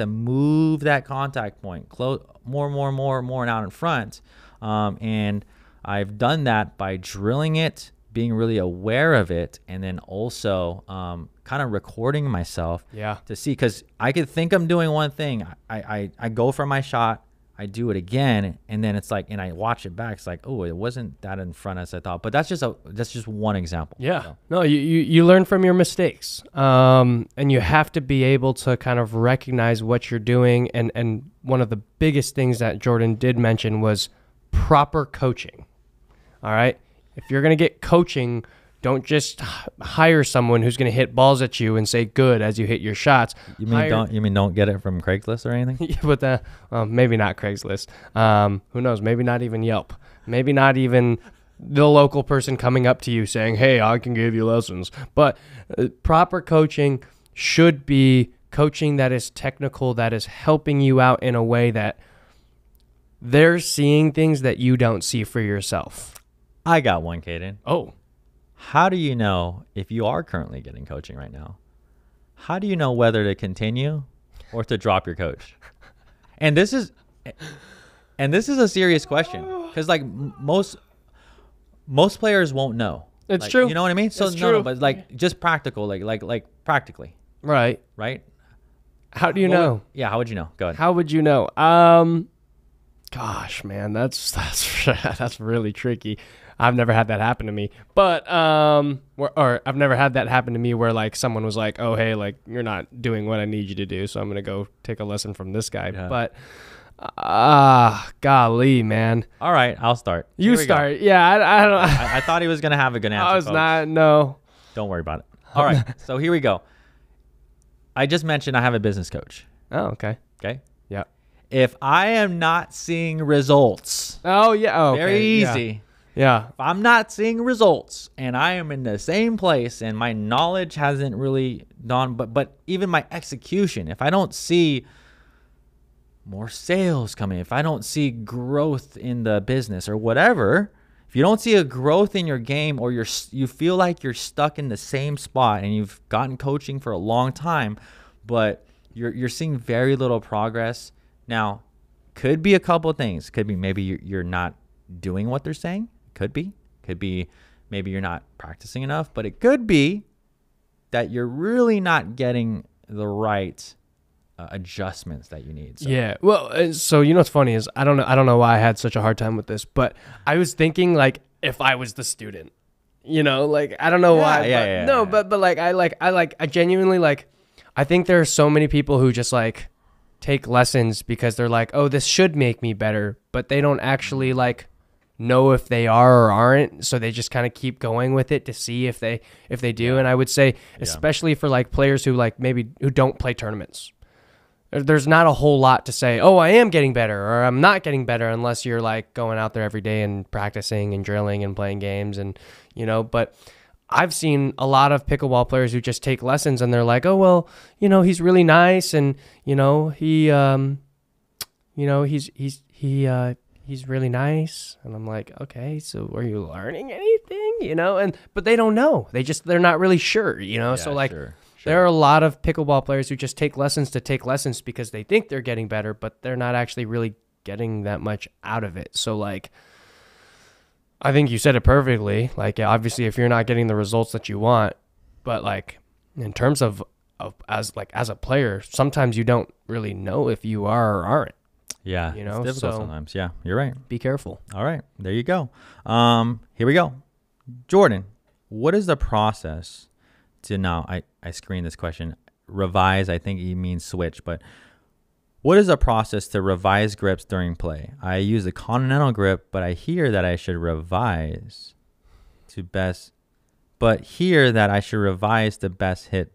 move that contact point close more out in front. And I've done that by drilling it, being really aware of it, and then also kind of recording myself to see, because I could think I'm doing one thing. I go for my shot, I do it again, and then it's like, and I watch it back. It's like, oh, it wasn't that in front as I thought. But that's just one example. Yeah. So. No, you learn from your mistakes, and you have to be able to kind of recognize what you're doing. And one of the biggest things that Jordan did mention was proper coaching. All right. If you're going to get coaching, don't just hire someone who's going to hit balls at you and say good as you hit your shots. You mean don't get it from Craigslist or anything? Yeah, but maybe not Craigslist. Who knows? Maybe not even Yelp. Maybe not even the local person coming up to you saying, "Hey, I can give you lessons." But proper coaching should be coaching that is technical, that is helping you out in a way that they're seeing things that you don't see for yourself. I got one, Caden. Oh. How do you know if you are currently getting coaching right now? How do you know whether to continue or to drop your coach? And this is a serious question, because like most players won't know. It's like, true. You know what I mean? So it's true. but like just practical, like practically. Right. How do you know? Yeah. How would you know? Go ahead. How would you know? Gosh, man, that's that's really tricky. I've never had that happen to me, but or I've never had that happen to me where like someone was like, "Oh, hey, like you're not doing what I need you to do, so I'm gonna go take a lesson from this guy." Yeah. But golly, man. All right, I'll start. You start. Go. Yeah, I don't. I thought he was gonna have a good answer. I was folks. not. No. Don't worry about it. All right, so here we go. I just mentioned I have a business coach. Oh, okay. Okay. Yeah. If I am not seeing results. Oh yeah. Oh, okay. Very easy. Yeah. If I'm not seeing results and I am in the same place and my knowledge hasn't really done, but even my execution, if I don't see more sales coming, if I don't see growth in the business or whatever, if you don't see a growth in your game, or you feel like you're stuck in the same spot and you've gotten coaching for a long time, but you're seeing very little progress. Now, could be a couple of things. Could be maybe you're not doing what they're saying. Could be maybe you're not practicing enough, but it could be that you're really not getting the right adjustments that you need. So. Yeah. Well, so you know what's funny is I don't know why I had such a hard time with this, but I was thinking like if I was the student, you know, like I don't know why. But like I genuinely like I think there are so many people who just like take lessons because they're like, "Oh, this should make me better," but they don't actually like know if they are or aren't, so they just kind of keep going with it to see if they do. And I would say especially for like players who like maybe who don't play tournaments, there's not a whole lot to say, "Oh, I am getting better," or "I'm not getting better," unless you're like going out there every day and practicing and drilling and playing games, and you know. But I've seen a lot of pickleball players who just take lessons and they're like, "Oh, well, you know, he's really nice, and you know, he's really nice." And I'm like, "Okay, so are you learning anything?" You know, but they don't know. They're not really sure, you know. So like sure. There are a lot of pickleball players who just take lessons to take lessons because they think they're getting better, but they're not actually really getting that much out of it. So like I think you said it perfectly. Like obviously if you're not getting the results that you want, but like in terms of as a player, sometimes you don't really know if you are or aren't. Yeah, you know, it's difficult sometimes. Yeah, you're right. Be careful. All right, there you go. Here we go. Jordan, what is the process to now? I screened this question. Revise, I think he means switch, but what is the process to revise grips during play? I use a continental grip, but I hear that I should revise to best hit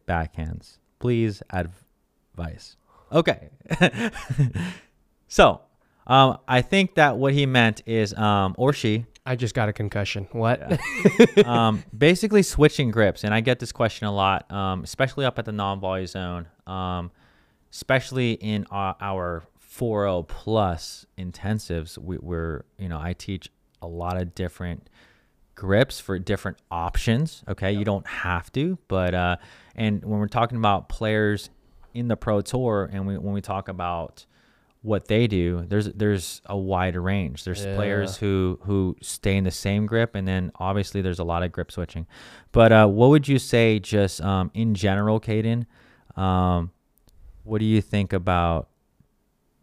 backhands. Please advice. Okay. So, I think that what he meant is, or she. I just got a concussion. What? Yeah. Basically switching grips. And I get this question a lot, especially up at the non-volley zone. especially in our 4.0 plus intensives, we're, I teach a lot of different grips for different options. Okay. Yep. You don't have to, but, and when we're talking about players in the pro tour and when we talk about what they do, there's a wide range. There's players who stay in the same grip, and then obviously there's a lot of grip switching. But what would you say just in general, Caden? What do you think about,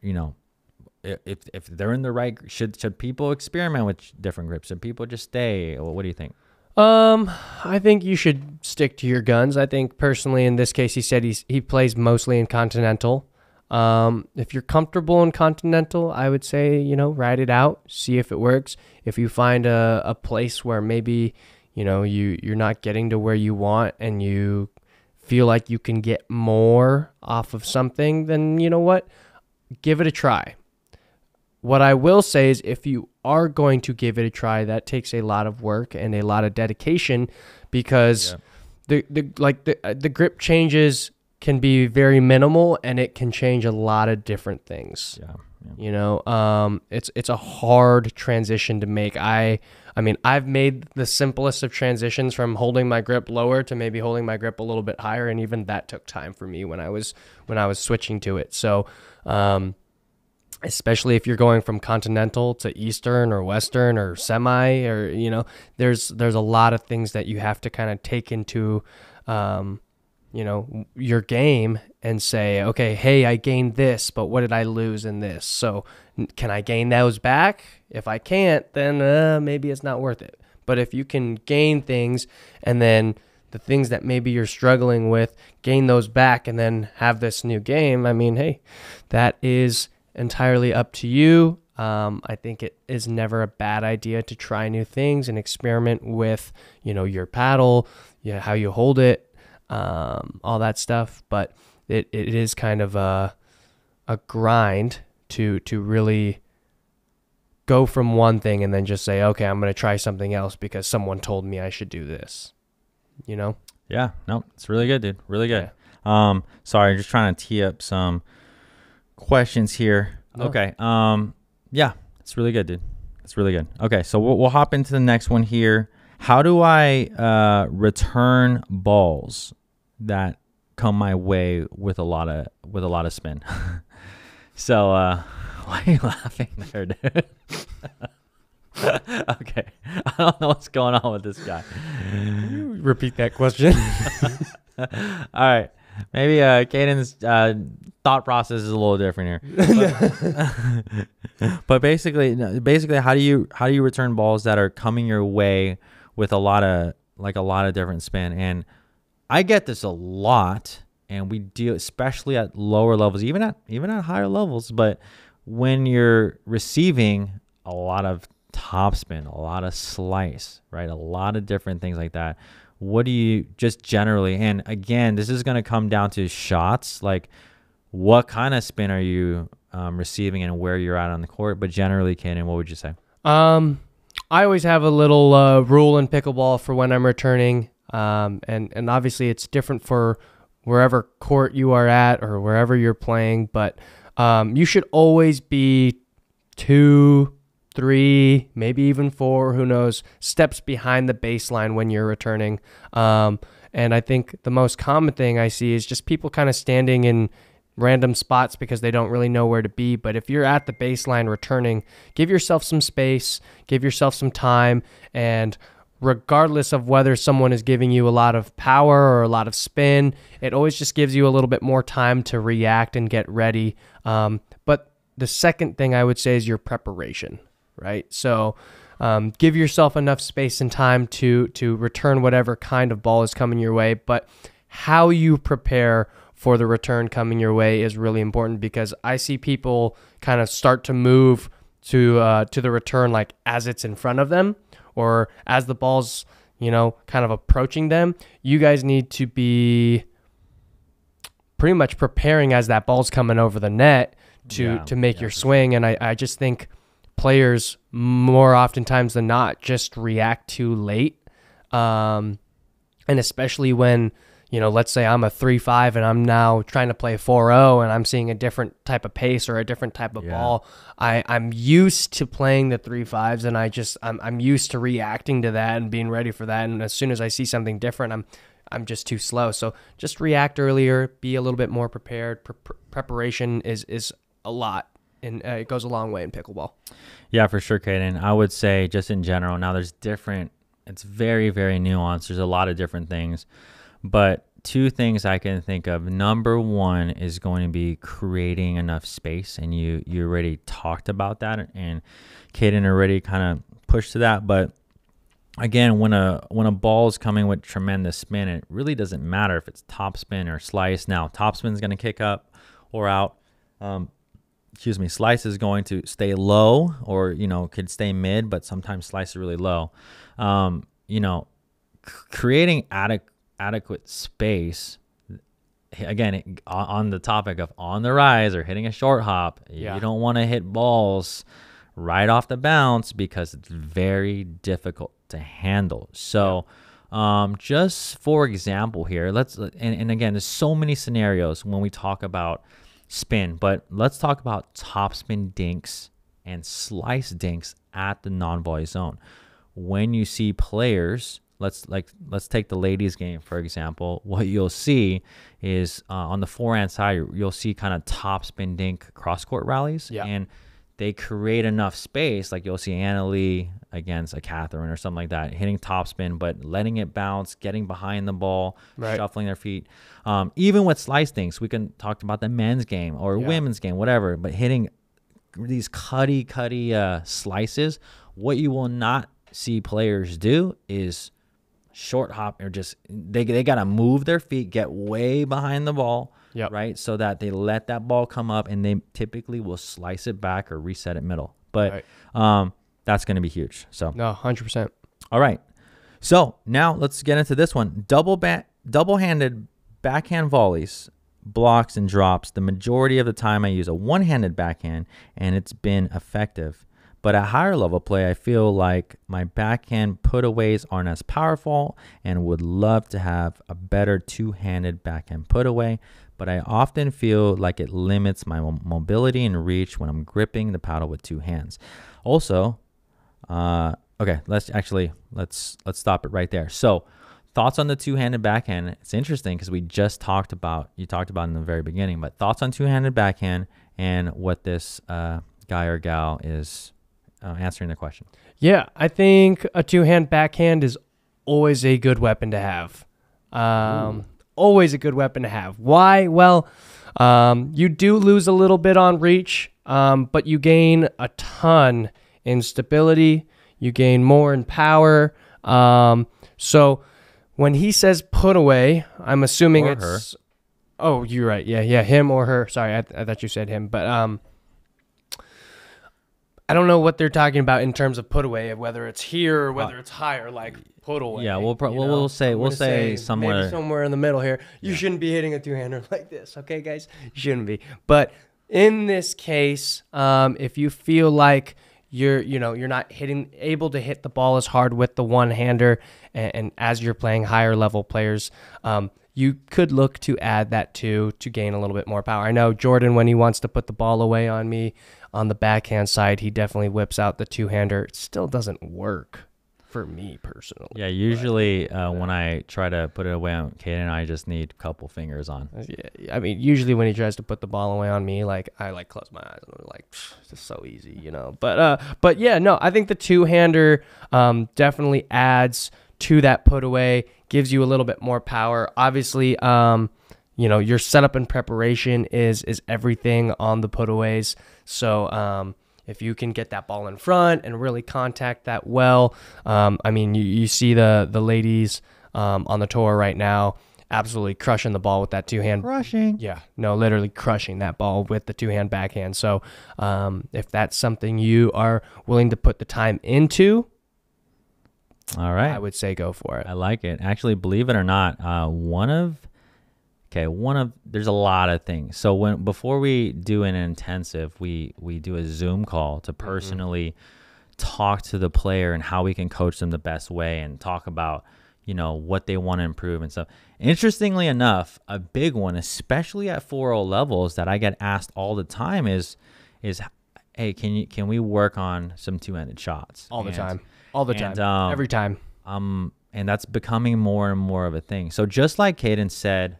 if they're in the right, should people experiment with different grips? Should people just stay? What do you think? I think you should stick to your guns. I think personally in this case, he said he plays mostly in Continental. If you're comfortable in Continental, I would say, ride it out, see if it works. If you find a place where maybe, you're not getting to where you want and you feel like you can get more off of something, then you know what? Give it a try. What I will say is if you are going to give it a try, that takes a lot of work and a lot of dedication, because the grip changes can be very minimal and it can change a lot of different things. It's a hard transition to make. I mean, I've made the simplest of transitions from holding my grip lower to maybe holding my grip a little bit higher, and even that took time for me when I was switching to it. So especially if you're going from Continental to Eastern or Western or semi, or there's a lot of things that you have to kind of take into your game and say, okay, hey, I gained this, but what did I lose in this? So can I gain those back? If I can't, then maybe it's not worth it. But if you can gain things and then the things that maybe you're struggling with, gain those back and then have this new game, I mean, hey, that is entirely up to you. I think it is never a bad idea to try new things and experiment with, your paddle, how you hold it, all that stuff. But it is kind of a grind to really go from one thing and then just say, okay, I'm going to try something else because someone told me I should do this, Yeah, no, it's really good, dude. Really good. Yeah. Sorry, I'm just trying to tee up some questions here. No. Okay. Yeah, it's really good, dude. It's really good. Okay, so we'll hop into the next one here. How do I return balls that come my way with a lot of spin? So why are you laughing there, dude? Okay, I don't know what's going on with this guy. Repeat that question. All right, maybe Caden's thought process is a little different here. But basically, how do you return balls that are coming your way with a lot of different spin? And I get this a lot, and we deal, especially at lower levels, even at higher levels. But when you're receiving a lot of top spin, a lot of slice, right, a lot of different things like that, what do you just generally? And again, this is going to come down to shots, like what kind of spin are you receiving and where you're at on the court. But generally, Caden, what would you say? I always have a little rule in pickleball for when I'm returning, and obviously it's different for wherever court you are at or wherever you're playing, but you should always be 2, 3, maybe even 4, who knows, steps behind the baseline when you're returning. And I think the most common thing I see is just people kind of standing in random spots because they don't really know where to be. But if you're at the baseline returning, give yourself some space, give yourself some time, and regardless of whether someone is giving you a lot of power or a lot of spin, it always just gives you a little bit more time to react and get ready. But the second thing I would say is your preparation, right? So give yourself enough space and time to return whatever kind of ball is coming your way. But how you prepare for the return coming your way is really important, because I see people kind of start to move to the return like as it's in front of them or as the ball's, kind of approaching them. You guys need to be pretty much preparing as that ball's coming over the net to make your swing. And I just think players more oftentimes than not just react too late. And especially when, let's say I'm a 3-5 and I'm now trying to play 4-0 and I'm seeing a different type of pace or a different type of ball. I'm used to playing the 3-5s, and I'm used to reacting to that and being ready for that. And as soon as I see something different, I'm just too slow. So just react earlier, be a little bit more prepared. Preparation is a lot, and it goes a long way in pickleball. Yeah, for sure, Kaden. I would say just in general, now it's very, very nuanced. There's a lot of different things. But two things I can think of. Number one is going to be creating enough space, and you already talked about that, and Kaden already kind of pushed to that. But again, when a ball is coming with tremendous spin, it really doesn't matter if it's top spin or slice. Now, top spin is going to kick up or out. Slice is going to stay low, or could stay mid, but sometimes slice is really low. Creating adequate space, again, on the topic of on the rise or hitting a short hop, you don't want to hit balls right off the bounce because it's very difficult to handle. So just for example here, and again, there's so many scenarios when we talk about spin, but let's talk about top spin dinks and slice dinks at the non-volley zone. When you see players, let's take the ladies game, for example. What you'll see is on the forehand side, you'll see kind of top spin dink cross court rallies, and they create enough space. Like you'll see Anna Lee against a Catherine or something like that, hitting top spin, but letting it bounce, getting behind the ball, shuffling their feet. Even with slice dinks, we can talk about the men's game or women's game, whatever, but hitting these cutty slices. What you will not see players do is short hop, or just they got to move their feet, get way behind the ball, right, so that they let that ball come up, and they typically will slice it back or reset it middle. But that's going to be huge. So no, 100%. All right, so now let's get into this one. Double-handed backhand volleys, blocks, and drops. The majority of the time I use a one-handed backhand, and it's been effective. But at higher level play, I feel like my backhand putaways aren't as powerful and would love to have a better two-handed backhand putaway, but I often feel like it limits my mobility and reach when I'm gripping the paddle with two hands. Also, okay, let's stop it right there. So thoughts on the two-handed backhand. It's interesting because you talked about in the very beginning, but thoughts on two-handed backhand and what this guy or gal is answering the question. Yeah, I think a two-hand backhand is always a good weapon to have. Always a good weapon to have. Why? Well, you do lose a little bit on reach, but you gain a ton in stability. You gain more in power. So when he says put away, I'm assuming it's her. Oh, you're right. Yeah, him or her. Sorry, I thought you said him, but I don't know what they're talking about in terms of put away, whether it's here or whether it's higher, like put away. Yeah, we'll say somewhere, maybe somewhere in the middle here. You shouldn't be hitting a two-hander like this, okay, guys? You shouldn't be. But in this case, if you feel like you're not able to hit the ball as hard with the one-hander, and as you're playing higher level players, you could look to add that to gain a little bit more power. I know Jordan, when he wants to put the ball away on me on the backhand side, he definitely whips out the two-hander. It still doesn't work for me personally. Yeah, usually when I try to put it away on Kaden, I just need a couple fingers on. Yeah, I mean, usually when he tries to put the ball away on me, like I close my eyes and I'm like, it's just so easy, But yeah, no, I think the two-hander definitely adds to that put away, gives you a little bit more power. Obviously, your setup and preparation is everything on the putaways. So if you can get that ball in front and really contact that well, I mean, you see the ladies on the tour right now absolutely crushing the ball with that two-hand. Crushing. Yeah, no, literally crushing that ball with the two-hand backhand. So if that's something you are willing to put the time into, all right, I would say go for it. I like it. Actually, believe it or not, there's a lot of things. So before we do an intensive, we do a Zoom call to personally talk to the player and how we can coach them the best way, and talk about, what they want to improve and stuff. Interestingly enough, a big one, especially at 4.0 levels, that I get asked all the time is, hey, can we work on some two-handed shots? All the time, every time. And that's becoming more and more of a thing. So just like Caden said,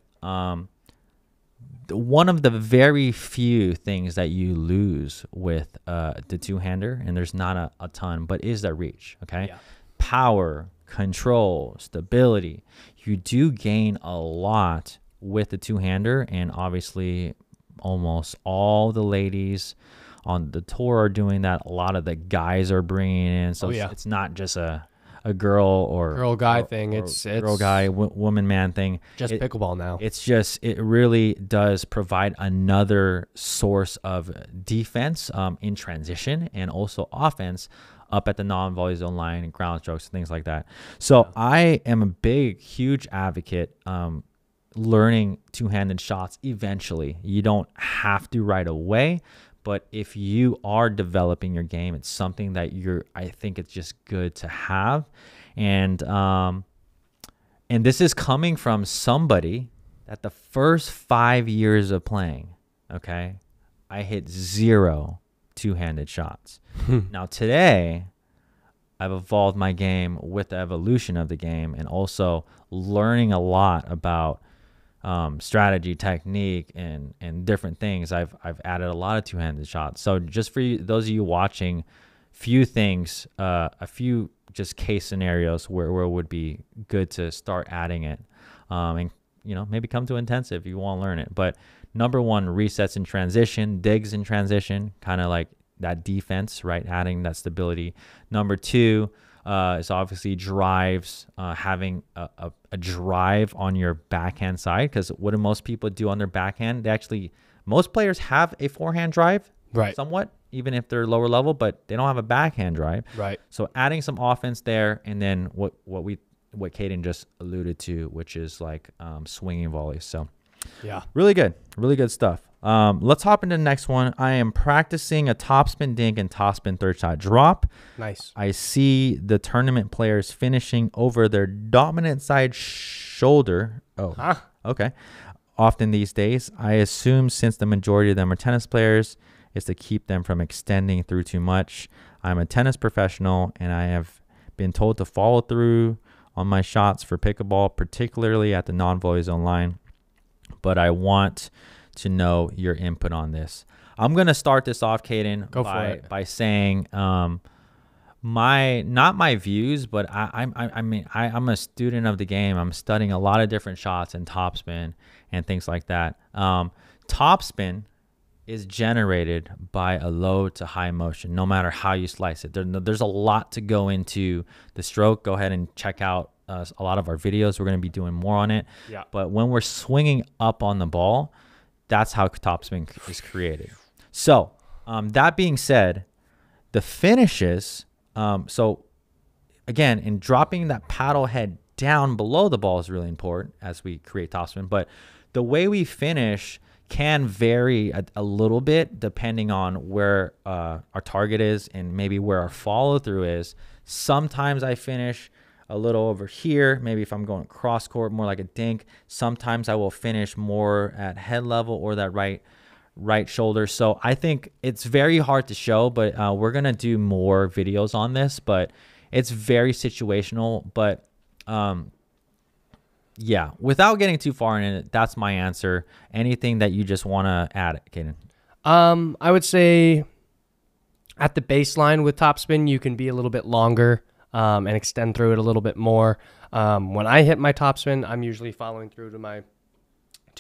one of the very few things that you lose with the two-hander, and there's not a ton, but is the reach. Okay, power, control, stability. You do gain a lot with the two-hander, and obviously almost all the ladies on the tour are doing that. A lot of the guys are bringing it in, so it's not just a girl or girl guy thing. It's girl guy woman man thing. Just pickleball now. It's just, it really does provide another source of defense in transition, and also offense up at the non-volley zone line and ground strokes and things like that. So I am a huge advocate learning two-handed shots eventually. You don't have to right away, but if you are developing your game, it's something that I think it's just good to have. And this is coming from somebody that the first 5 years of playing, okay, I hit 0 two-handed shots. Now today, I've evolved my game with the evolution of the game, and also learning a lot about strategy, technique, and different things. I've added a lot of two-handed shots. So just for those of you watching, few things, a few just case scenarios where it would be good to start adding it, and maybe come to intensive if you want to learn it. But number one, resets in transition, digs in transition, kind of like that defense, right? Adding that stability. Number two is obviously drives, having a drive on your backhand side, because what do most people do on their backhand? Most players have a forehand drive, right? Somewhat, even if they're lower level, but they don't have a backhand drive, right? So adding some offense there, and then what Caden just alluded to, which is like swinging volleys. So really good stuff. Let's hop into the next one. I am practicing a topspin dink and topspin third shot drop. Nice. I see the tournament players finishing over their dominant side shoulder. Okay. Often these days, I assume since the majority of them are tennis players, is to keep them from extending through too much. I'm a tennis professional, and I have been told to follow through on my shots for pickleball, particularly at the non-volley zone line. But I want to know your input on this. I'm going to start this off, Caden, by saying not my views, but I'm a student of the game. I'm studying a lot of different shots and topspin and things like that. Topspin is generated by a low to high motion, no matter how you slice it. There's a lot to go into the stroke. Go ahead and check out a lot of our videos. We're going to be doing more on it. Yeah. But when we're swinging up on the ball, that's how topspin is created. So that being said, the finishes, so again, in dropping that paddle head down below the ball is really important as we create topspin. But the way we finish can vary a little bit depending on where our target is and maybe where our follow through is. Sometimes I finish a little over here, maybe if I'm going cross court, more like a dink. Sometimes I will finish more at head level or that right shoulder. So I think it's very hard to show, but we're gonna do more videos on this. But it's very situational. But yeah, without getting too far in it, that's my answer. Anything that you just want to add, Caden? I would say at the baseline with topspin, you can be a little bit longer and extend through it a little bit more. When I hit my topspin, I'm usually following through to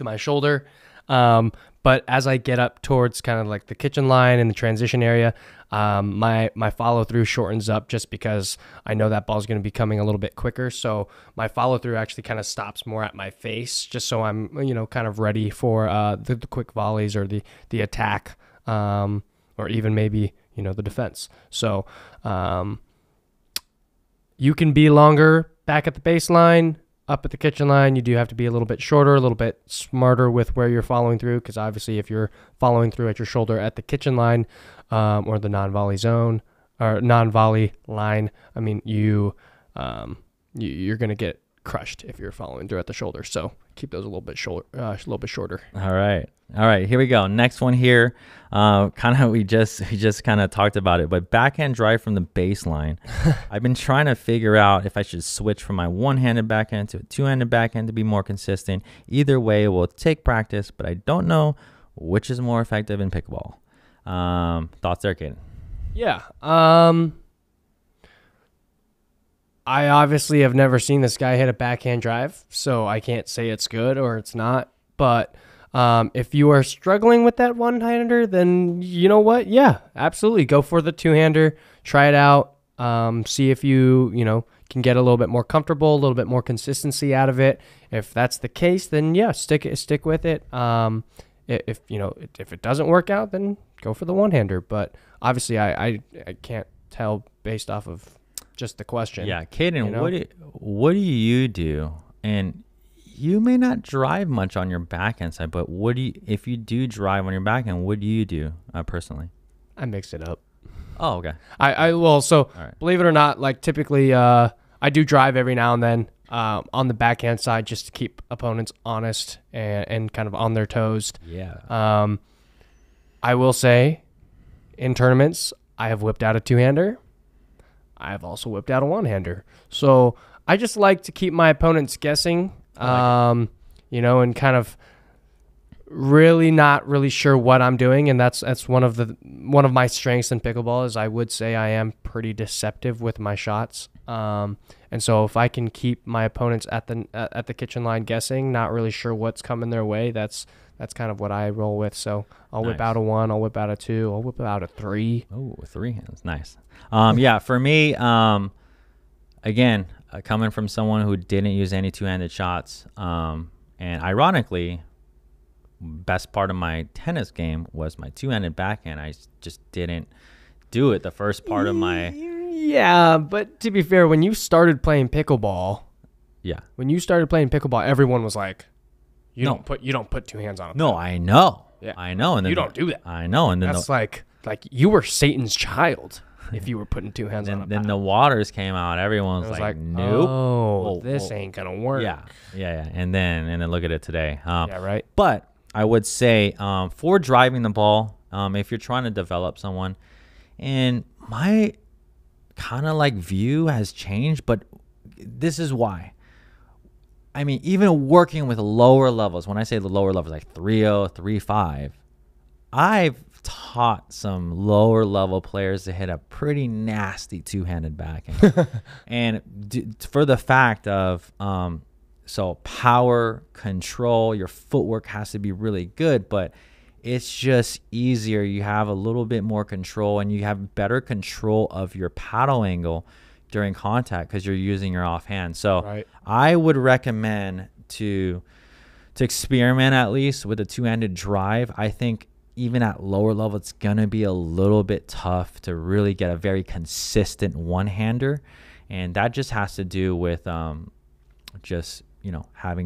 my shoulder. But as I get up towards kind of like the kitchen line and the transition area, my follow through shortens up just because I know that ball's going to be coming a little bit quicker. So my follow through actually kind of stops more at my face, just so I'm kind of ready for the quick volleys or the attack, or even maybe the defense. So you can be longer back at the baseline. Up at the kitchen line, you do have to be a little bit shorter, a little bit smarter with where you're following through, because obviously if you're following through at your shoulder at the kitchen line or the non-volley zone or non-volley line, I mean, you're going to get crushed if you're following through at the shoulder. So keep those a little bit shorter. All right. Here we go. Next one here. We just kind of talked about it, but backhand drive from the baseline. I've been trying to figure out if I should switch from my one-handed backhand to a two-handed backhand to be more consistent. Either way, it will take practice, but I don't know which is more effective in pickleball. Thoughts there, Caden? Yeah. I obviously have never seen this guy hit a backhand drive, so I can't say it's good or it's not. But if you are struggling with that one-hander, then you know what? Yeah, absolutely. Go for the two-hander. Try it out. See if you can get a little bit more comfortable, a little bit more consistency out of it. If that's the case, then yeah, stick with it. If it doesn't work out, then go for the one-hander. But obviously, I can't tell based off of just the question. Yeah, Caden, what do you do? And you may not drive much on your backhand side, but if you do drive on your backhand, what do you do personally? I mix it up. Oh, okay. Right. Believe it or not, like typically I do drive every now and then on the backhand side just to keep opponents honest and kind of on their toes. Yeah. I will say in tournaments, I have whipped out a two-hander. I have also whipped out a one-hander. So I just like to keep my opponents guessing, and kind of really not really sure what I'm doing. And that's one of my strengths in pickleball is I would say I am pretty deceptive with my shots. And so if I can keep my opponents at the kitchen line guessing, not really sure what's coming their way, that's kind of what I roll with. So I'll whip out a 1, I'll whip out a 2, I'll whip out a 3. Oh, 3 hands. Nice. Yeah, for me, again, coming from someone who didn't use any two-handed shots, and ironically, best part of my tennis game was my two-handed backhand. I just didn't do it the first part of my... Yeah, but to be fair, when you started playing pickleball, everyone was like, you don't put two hands on it. No, I know. Yeah. I know. And then you don't do that. I know. And then that's like you were Satan's child if you were putting two hands on it. Then the waters came out. Everyone was like, nope. Oh, this ain't gonna work. Yeah. And then look at it today. Yeah, right. But I would say for driving the ball, if you're trying to develop someone, and my kind of like view has changed, but this is why. I mean, even working with lower levels, when I say the lower levels, like 3.0, 3.5, I've taught some lower level players to hit a pretty nasty two-handed backhand. And for the fact of, so power, control, your footwork has to be really good, but it's just easier. You have a little bit more control and you have better control of your paddle angle during contact because you're using your offhand. So right. I would recommend to experiment at least with a two-handed drive. I think even at lower level, it's going to be a little bit tough to really get a very consistent one-hander. And that just has to do with having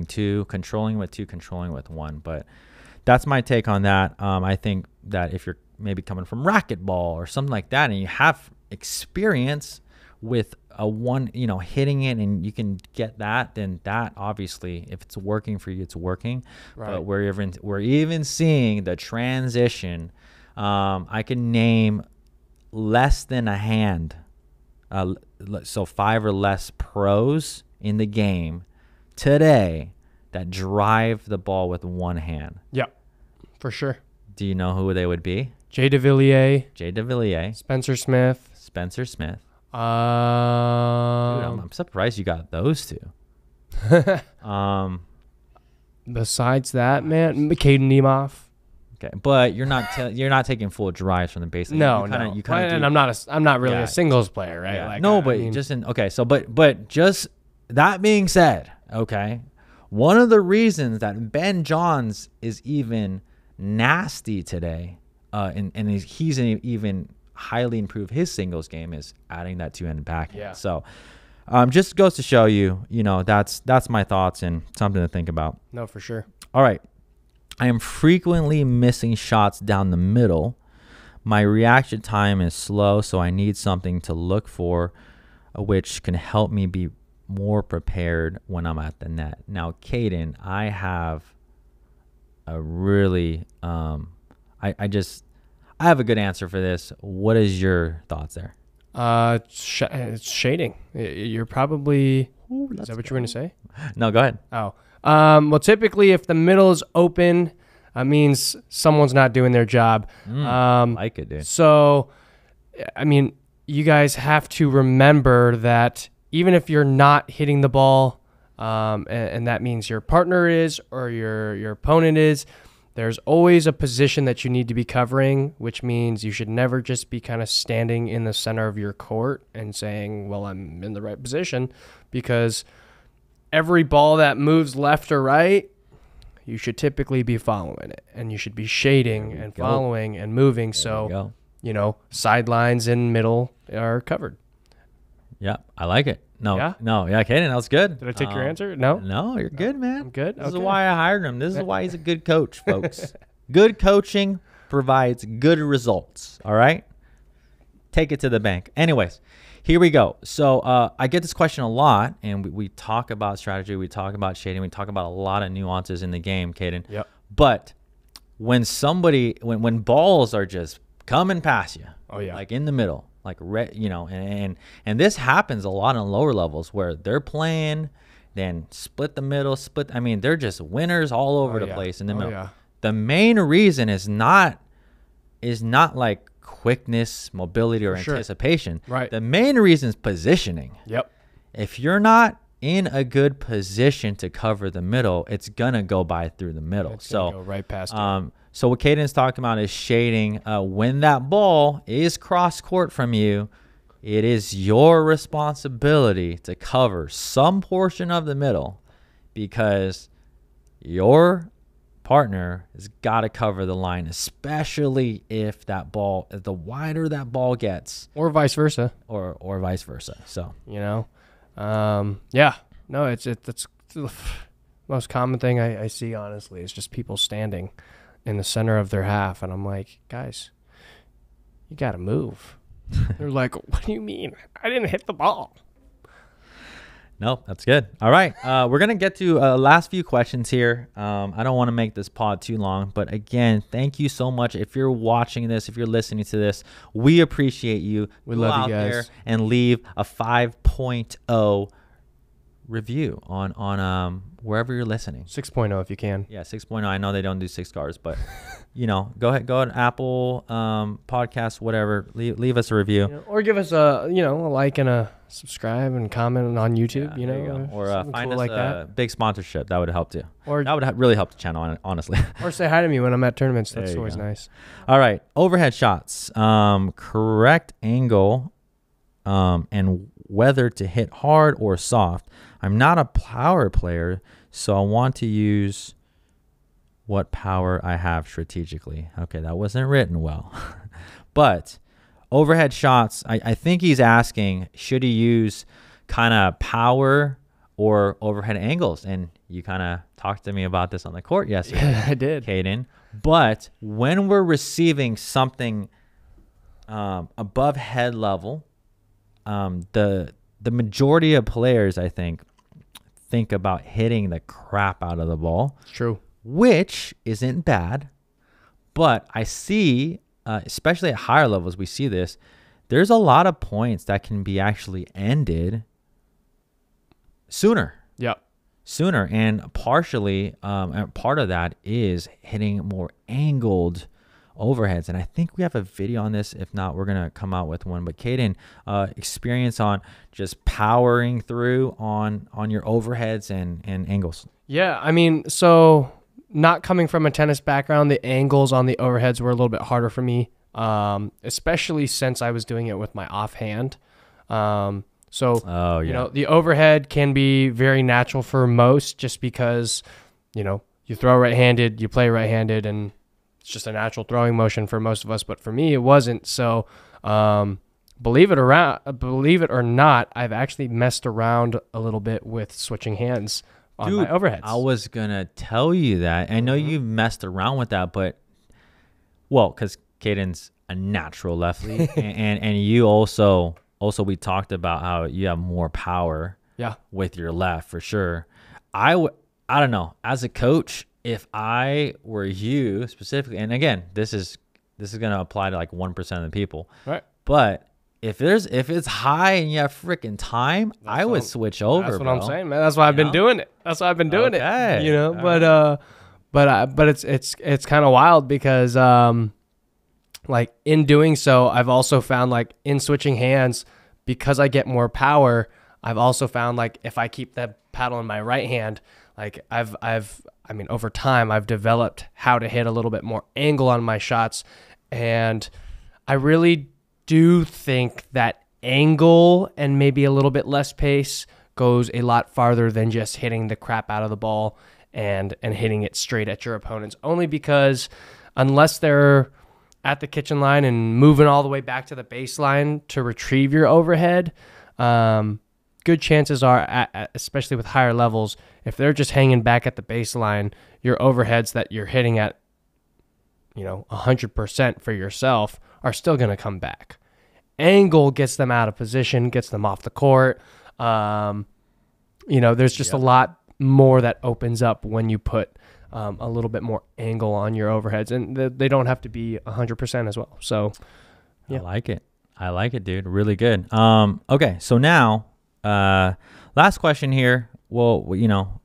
two, controlling with one. But that's my take on that. I think that if you're maybe coming from racquetball or something like that and you have experience with a one, hitting it and you can get that, then that obviously, if it's working for you, it's working. Right. But we're even seeing the transition. I can name less than a hand, so 5 or less pros in the game today that drive the ball with one hand. Yeah, for sure. Do you know who they would be? Jay DeVilliers. Spencer Smith. Dude, I'm surprised you got those two. Besides that, man, Caden Niemoff. Okay, but you're not taking full drives from the baseline. No. And I'm not really a singles player, right? Yeah. But just that being said, okay, one of the reasons that Ben Johns is even nasty today, and he's even highly improved his singles game is adding that two-handed backhand. Yeah. So just goes to show you, that's my thoughts and something to think about. No, for sure. All right. I am frequently missing shots down the middle. My reaction time is slow, so I need something to look for, which can help me be more prepared when I'm at the net. Now, Caden, I have a really, I have a good answer for this. What is your thoughts there? It's shading. You're probably. Is that what you're going to say? No, go ahead. Oh. Well, typically, if the middle is open, that means someone's not doing their job. Like it, dude. So, I mean, you guys have to remember that even if you're not hitting the ball, and that means your partner is or your opponent is, there's always a position that you need to be covering, which means you should never just be kind of standing in the center of your court and saying, well, I'm in the right position, because every ball that moves left or right, you should typically be following it, and you should be shading and following and moving. So, sidelines and middle are covered. Yeah, I like it. Yeah, Caden, that was good. Did I take your answer? No? No, you're good, man. I'm good? This is why I hired him. This is why he's a good coach, folks. Good coaching provides good results, all right? Take it to the bank. Anyways, here we go. So I get this question a lot, and we talk about strategy. We talk about shading. We talk about a lot of nuances in the game, Caden. Yep. But when when balls are just coming past you, like in the middle, like and this happens a lot on lower levels where they're playing, then split the middle, I mean, they're just winners all over the place in the middle. Yeah. The main reason is not like quickness, mobility, or anticipation. Right. The main reason is positioning. Yep. If you're not in a good position to cover the middle, it's gonna go by through the middle. It's gonna go right past it. So what Caden's talking about is shading. When that ball is cross court from you, it is your responsibility to cover some portion of the middle, because your partner has got to cover the line, especially if the wider that ball gets, or vice versa, or vice versa. So it's the most common thing I see, honestly, is just people standing in the center of their half, and I'm like, guys, you got to move. They're like, what do you mean? I didn't hit the ball. No, that's good. All right. We're going to get to last few questions here. I don't want to make this pod too long, but again, thank you so much. If you're watching this, if you're listening to this, we appreciate you. We love you guys. There and leave a 5.0 review on wherever you're listening. 6.0 if you can. Yeah, 6.0. I know they don't do 6 stars, but go ahead, Apple podcast, whatever. Leave us a review, or give us a like and a subscribe and comment on YouTube. There you go. Or find us like a big sponsorship. That would help too. Or that would really help the channel, honestly. Or say hi to me when I'm at tournaments. That's always nice. All right, overhead shots. Correct angle, and whether to hit hard or soft. I'm not a power player, so I want to use what power I have strategically. Okay, that wasn't written well. But overhead shots, I think he's asking, should he use kind of power or overhead angles? And you kind of talked to me about this on the court yesterday. Yeah, I did, Caden. But when we're receiving something above head level, the majority of players, I think about hitting the crap out of the ball. True. Which isn't bad, but I see, especially at higher levels, we see this. There's a lot of points that can be actually ended sooner. Yep. Sooner, and partially, part of that is hitting more angled overheads, and I think we have a video on this. If not, we're gonna come out with one. But Caden, experience on just powering through on your overheads and angles. Yeah, I mean, so not coming from a tennis background, the angles on the overheads were a little bit harder for me, especially since I was doing it with my offhand. The overhead can be very natural for most, just because you throw right-handed, you play right-handed, and it's just a natural throwing motion for most of us, but for me, it wasn't. So, believe it or not, I've actually messed around a little bit with switching hands on my overheads. I was gonna tell you that. I know you've messed around with that, but because Caden's a natural lefty, and you also we talked about how you have more power Yeah. with your left for sure. I don't know, as a coach, if I were you specifically, and again, this is going to apply to like 1% of the people, Right. but if it's high and you have freaking time, I would switch over. That's what bro. I'm saying, man. That's why I've been doing it. That's why I've been doing it. You know, but it's kind of wild because like in doing so, I've also found like in switching hands, because I get more power, I've also found like if I keep the paddle in my right hand, like I mean, over time, I've developed how to hit a little bit more angle on my shots. And I really do think that angle and maybe a little bit less pace goes a lot farther than just hitting the crap out of the ball and hitting it straight at your opponents. Only because unless they're at the kitchen line and moving all the way back to the baseline to retrieve your overhead, good chances are, especially with higher levels, if they're just hanging back at the baseline, your overheads that you're hitting at, 100% for yourself are still going to come back. Angle gets them out of position, gets them off the court. There's just a lot more that opens up when you put a little bit more angle on your overheads, and they don't have to be 100% as well. So, yeah. I like it, dude. Really good. Okay, so now, last question here. Well,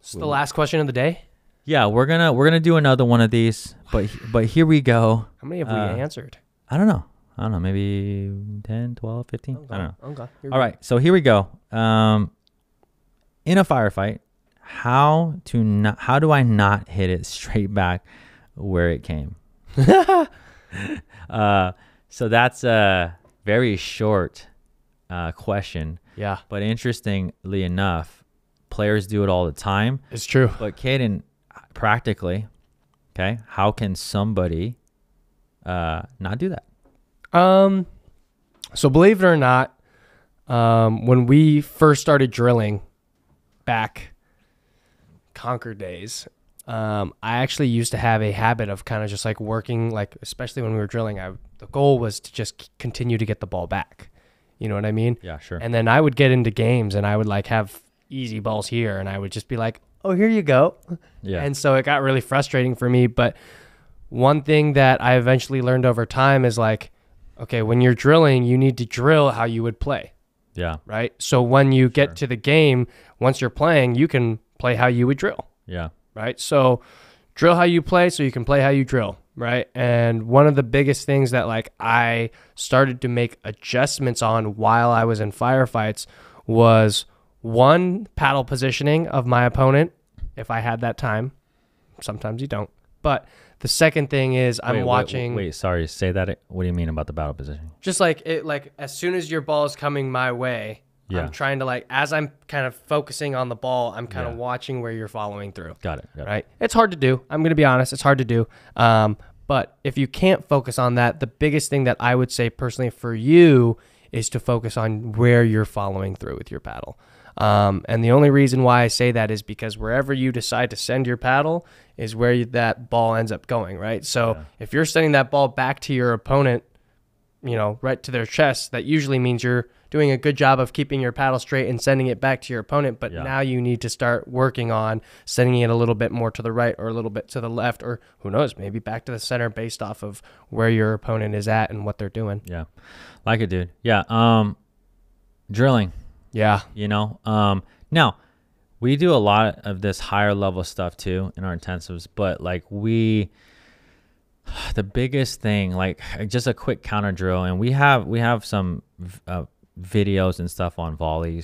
it's the last question of the day. Yeah, we're gonna do another one of these, but here we go. How many have we answered? I don't know, maybe 10, 12, 15. Okay. I don't know. Okay. All right, so here we go. In a firefight, how do I not hit it straight back where it came? So that's a very short question. Yeah. But interestingly enough, players do it all the time. It's true. But Caden, practically, okay, how can somebody not do that? So believe it or not, when we first started drilling back Conquer days, I actually used to have a habit of kind of just like working, like especially when we were drilling, the goal was to just continue to get the ball back. You know what I mean? Yeah, sure. And then I would get into games and I would like have easy balls here and I would just be like, oh, here you go. Yeah. And so it got really frustrating for me. But one thing that I eventually learned over time is like, okay, when you're drilling, you need to drill how you would play. Yeah. Right. So when you get to the game, once you're playing, you can play how you would drill. Yeah. Right. So drill how you play so you can play how you drill. Right. And one of the biggest things that like I started to make adjustments on while I was in firefights was one, paddle positioning of my opponent. If I had that time, sometimes you don't. But the second thing is I'm watching. Wait, sorry. Say that. What do you mean about the battle position? Just like it, like as soon as your ball is coming my way, I'm trying to like, as I'm kind of focusing on the ball, I'm kind of watching where you're following through. Got it. Right. It's hard to do. I'm going to be honest. It's hard to do. But if you can't focus on that, the biggest thing that I would say personally for you is to focus on where you're following through with your paddle. And the only reason why I say that is because wherever you decide to send your paddle is where that ball ends up going, right? So if you're sending that ball back to your opponent, right to their chest, that usually means you're doing a good job of keeping your paddle straight and sending it back to your opponent. But now you need to start working on sending it a little bit more to the right or a little bit to the left, or who knows, maybe back to the center based off of where your opponent is at and what they're doing. Yeah. Like it, dude. Yeah. Drilling. Yeah. Now we do a lot of this higher level stuff too in our intensives, but like the biggest thing, like just a quick counter drill, and we have some videos and stuff on volley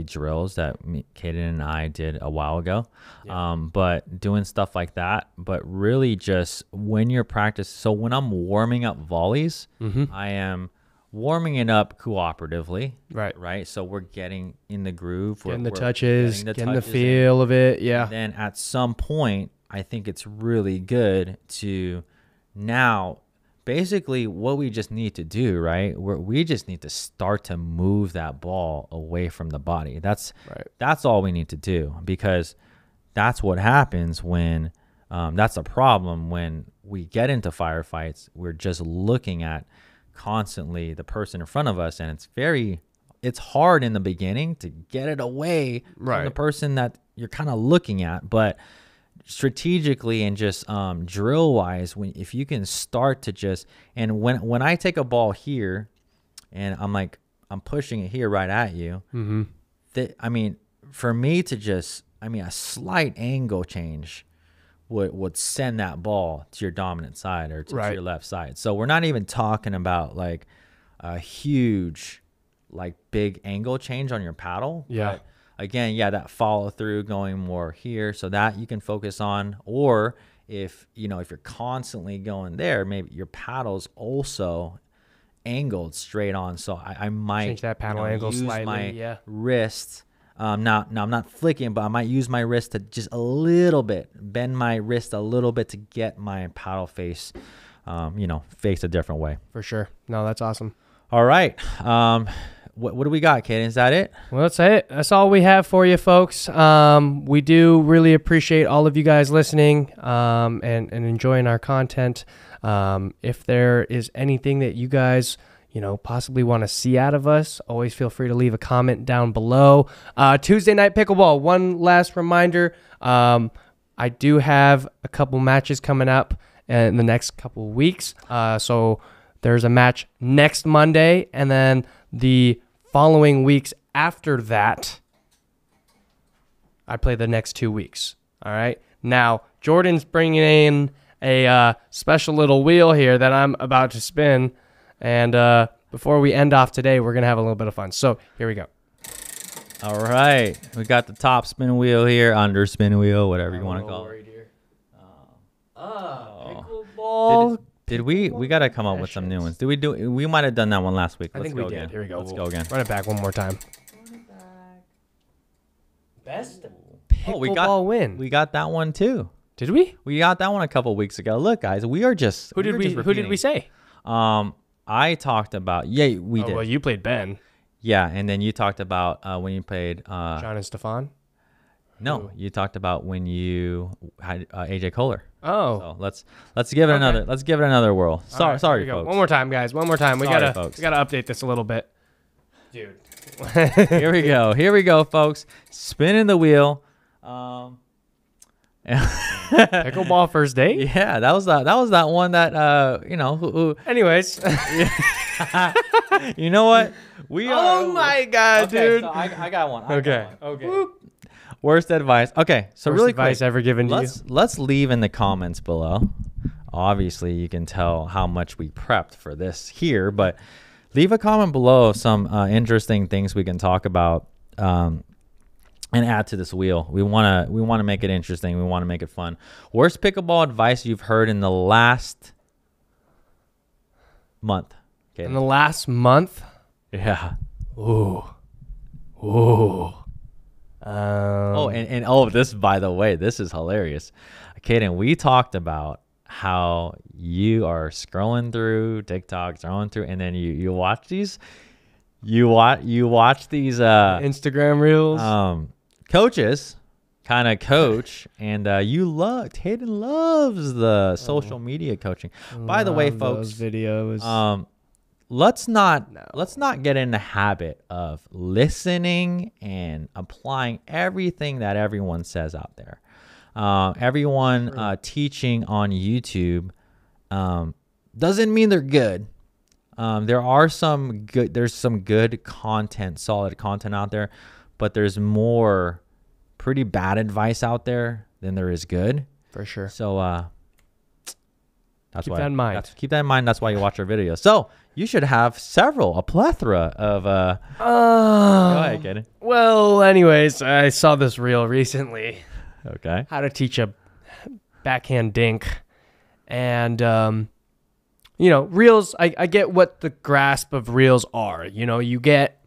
drills that Kaden and I did a while ago. But doing stuff like that, but really just when you're practicing. So when I'm warming up volleys, I am warming it up cooperatively. Right. So we're getting in the groove. Getting the touches, getting the feel of it. Yeah. And then at some point, I think it's really good to now basically what we just need to do, right? We just need to start to move that ball away from the body. That's all we need to do, because that's what happens when that's a problem when we get into firefights. We're just looking at constantly the person in front of us, and it's very it's hard in the beginning to get it away from the person that you're kind of looking at. But strategically and just drill wise, if you can start to just, and when I take a ball here and I'm pushing it here right at you, I mean, for me to just, a slight angle change would send that ball to your dominant side or to your left side. So we're not even talking about like a huge, like big angle change on your paddle. Yeah. But again, that follow through going more here, so that you can focus on. Or if you're constantly going there, maybe your paddle's also angled straight on. So I might change that paddle angle use slightly. My wrist. Now I'm not flicking, but I might use my wrist to just a little bit, bend my wrist a little bit to get my paddle face, face a different way. For sure. No, that's awesome. All right. What do we got, Kaden? Is that it? Well, that's it. That's all we have for you, folks. We do really appreciate all of you guys listening and enjoying our content. If there is anything that you guys possibly want to see out of us, always feel free to leave a comment down below. Tuesday Night Pickleball, one last reminder. I do have a couple matches coming up in the next couple weeks. So there's a match next Monday, and then the following weeks after that, I play the next 2 weeks. All right. Now, Jordan's bringing in a special little wheel here that I'm about to spin. And before we end off today, we're going to have a little bit of fun. So here we go. All right. We got the top spin wheel here, under spin wheel, whatever you want to call it. Pickleball. Did we got to come up with some new ones. We might have done that one last week. I think we did. Again. Here we go. Let's go again. Run it back one more time. Best pickleball win. We got that one too. Did we? We got that one a couple weeks ago. Look, guys, we are just Who did we say? I talked about we did. Well, you played Ben. Yeah, and then you talked about when you played John and Stefan. No, you talked about when you had AJ Kohler. Oh, so let's give it another. Let's give it another whirl. Sorry, folks. One more time, guys. One more time. We gotta update this a little bit, dude. Here we go. Here we go, folks. Spinning the wheel. Pickleball first date. Yeah, that was that one that Anyways, you know what? Oh my God, dude! So I got one. Okay. Whoop. Worst advice. Okay, so worst really advice quick, ever given to you. Let's leave in the comments below. Obviously, you can tell how much we prepped for this here, but leave a comment below of some interesting things we can talk about and add to this wheel. We want to make it interesting. We want to make it fun. Worst pickleball advice you've heard in the last month? Okay. In the last month? Yeah. Ooh. This, by the way, this is hilarious. Kaden, we talked about how you are scrolling through TikTok, and then you watch these, you watch these Instagram reels. Coaches kind of coach, and Hayden loves the social media coaching. By the way, folks, those videos. Let's not get in the habit of listening and applying everything that everyone says out there. Everyone teaching on YouTube doesn't mean they're good. There's some good content, solid content out there, but there's more pretty bad advice out there than there is good. For sure. So keep that in mind. Keep that in mind. That's why you watch our videos. So you should have a plethora of. Go ahead, Kaden. Well, anyways, I saw this reel recently. Okay. How to teach a backhand dink, and reels. I get what the grasp of reels are. You get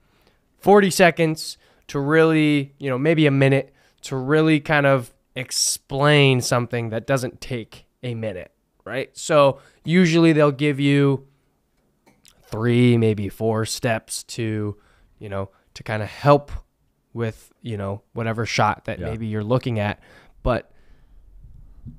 40 seconds to really, maybe a minute to really kind of explain something that doesn't take a minute, right? So usually they'll give you 3, maybe 4 steps to kind of help with, whatever shot that maybe you're looking at. But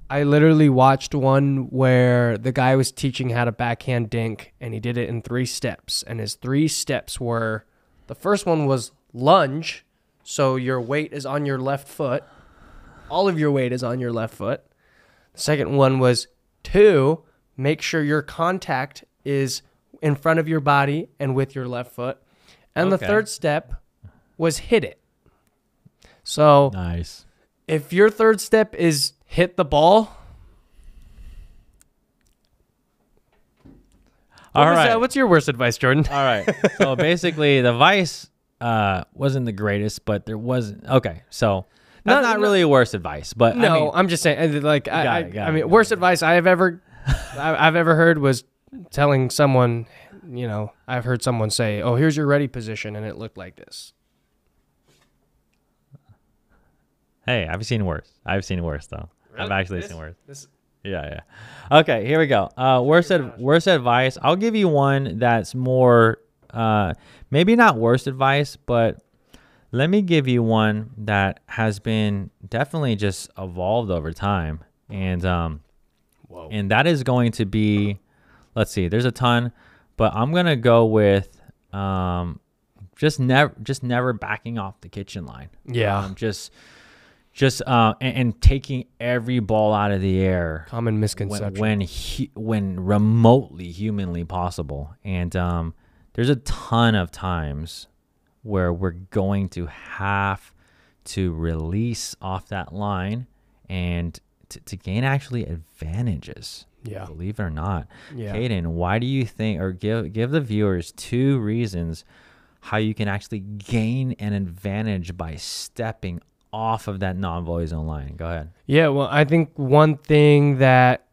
I literally watched one where the guy was teaching how to backhand dink, and he did it in 3 steps. And his 3 steps were The first one was lunge. So your weight is on your left foot. All of your weight is on your left foot. The second one was 2, make sure your contact is in front of your body and with your left foot. And the third step was hit it. So nice. If your third step is hit the ball, what's your worst advice, Jordan? All right. So basically, the advice wasn't the greatest, but there wasn't. Okay, so that's not really worst advice, but no, I mean, I'm just saying. Like, worst advice I've ever heard was telling someone. You know, I've heard someone say, "Oh, here's your ready position," and it looked like this. Hey, I've seen worse. I've seen worse though. Really? I've actually seen worse. Yeah. Okay, here we go. Worst advice. I'll give you one that's more, maybe not worst advice, but let me give you one that has been definitely just evolved over time, and and that is going to be, let's see, there's a ton, but I'm gonna go with just never backing off the kitchen line. Yeah. And taking every ball out of the air. Common misconception. When remotely humanly possible. And there's a ton of times where we're going to have to release off that line and to gain actually advantages. Yeah. Believe it or not. Yeah. Caden, why do you think, or give the viewers 2 reasons how you can actually gain an advantage by stepping off of that non-volley zone line? Go ahead. Yeah, well, I think one thing that,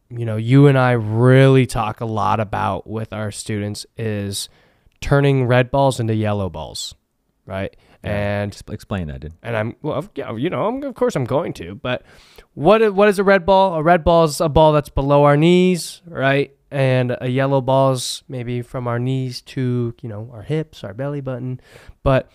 you and I really talk a lot about with our students is turning red balls into yellow balls, right? Yeah, and explain that, dude. And of course I'm going to, but what is a red ball? A red ball is a ball that's below our knees, right? And a yellow ball is maybe from our knees to, our hips, our belly button. But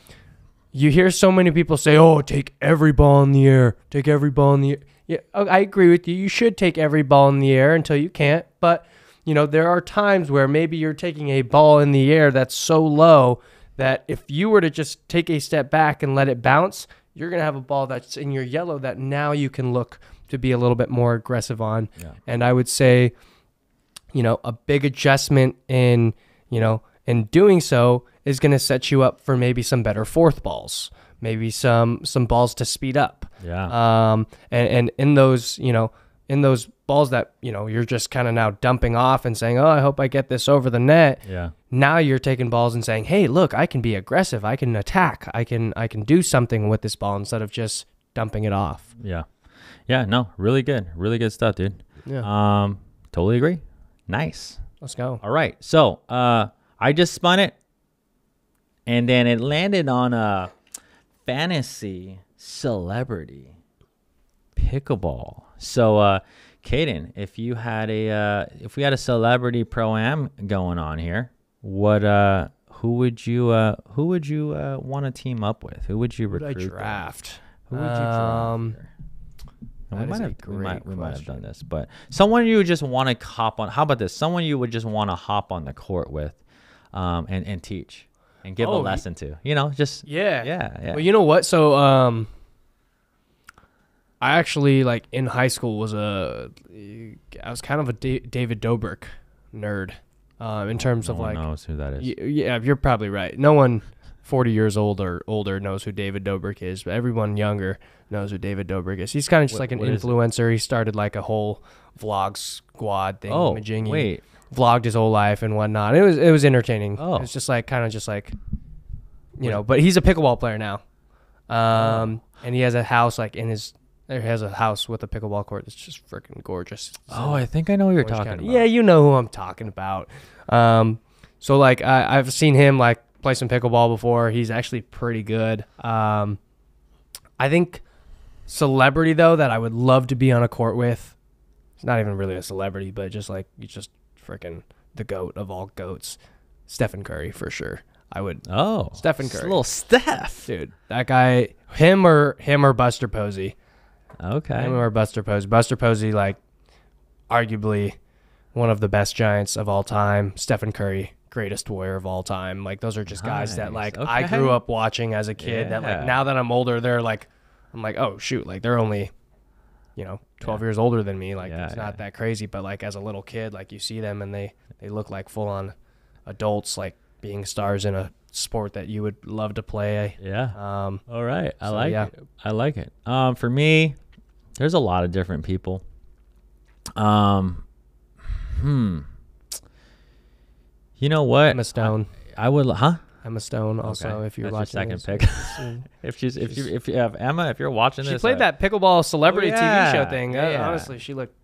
you hear so many people say, "Oh, take every ball in the air. Take every ball in the air." Yeah, I agree with you. You should take every ball in the air until you can't. But, there are times where maybe you're taking a ball in the air that's so low that if you were to just take a step back and let it bounce, you're going to have a ball that's in your yellow that now you can look to be a little bit more aggressive on. Yeah. And I would say, a big adjustment in doing so is going to set you up for maybe some better fourth balls, maybe some balls to speed up. Yeah. And in those, in those balls that, you're just kind of now dumping off and saying, "Oh, I hope I get this over the net." Yeah. Now you're taking balls and saying, "Hey, look, I can be aggressive. I can attack. I can do something with this ball," instead of just dumping it off. Yeah. Yeah. No, really good. Really good stuff, dude. Yeah. Totally agree. Nice. Let's go. All right. So, I just spun it, and then it landed on a fantasy celebrity pickleball. So, Caden, if we had a celebrity pro-am going on here, who would you want to team up with? Who would you recruit? Who would I draft? Who would you draft? We might have done this, but someone you would just want to hop on. How about this? Someone you would just want to hop on the court with, and teach and give a lesson to. Yeah. Well, you know what? So, I actually, in high school I was kind of a David Dobrik nerd, in terms of no one knows who that is. Yeah, you're probably right. No one 40 years old or older knows who David Dobrik is, but everyone younger knows who David Dobrik is. He's kind of just an influencer. He started a whole vlog squad thing. Oh, wait. Vlogged his whole life and whatnot. It was entertaining. Oh. It was just but he's a pickleball player now. And he has a house has a house with a pickleball court that's just freaking gorgeous. So, I think I know what you're talking about. Yeah, you know who I'm talking about. So I've seen him play some pickleball before. He's actually pretty good. I think celebrity though that I would love to be on a court with. It's not even really a celebrity, but just freaking the GOAT of all GOATs, Stephen Curry for sure. I would. Oh, Stephen Curry, little Steph, dude. That guy, him or Buster Posey. Okay. Him or Buster Posey. Buster Posey, arguably one of the best giants of all time. Stephen Curry, greatest warrior of all time. Like those are just guys that like Nice. I Okay. grew up watching as a kid that like Yeah. now that I'm older, they're like, I'm like, oh shoot, like they're only, 12 years older than me. Like it's not that crazy, but like as a little kid, like you see them and they look like full on adults, like being stars in a sport that you would love to play. Yeah. All right. I so, like yeah. it. I like it. For me, there's a lot of different people. You know what? Emma Stone. I would, huh? Emma Stone also, Okay. if you're That's your watching second this. pick. if you have Emma, if you're watching She this, played that pickleball celebrity yeah, TV show thing. yeah. Honestly, she looked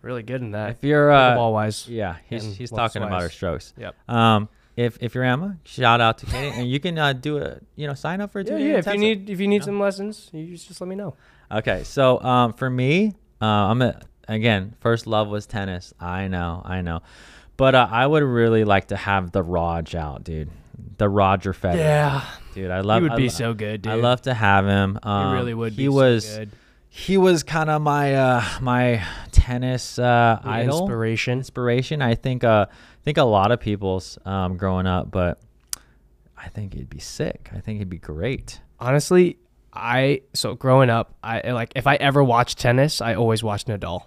really good in that. If you're Pickleball wise. yeah, and he's looks talking about her wise. strokes. Yep. If you're Emma, shout out to Katie, and you can do a sign up for a 2 Yeah. If you need some lessons, you just let me know. Okay, so for me, again, first love was tennis. I know, but I would really like to have the Raj out, dude. The Roger Federer. Yeah, dude, I love. he would be so good, dude. I love to have him. He really would. He be was. so good. He was kind of my tennis idol, inspiration. I think a lot of people's growing up, but I think he'd be sick. I think he'd be great. Honestly, growing up, if I ever watched tennis, I always watched Nadal.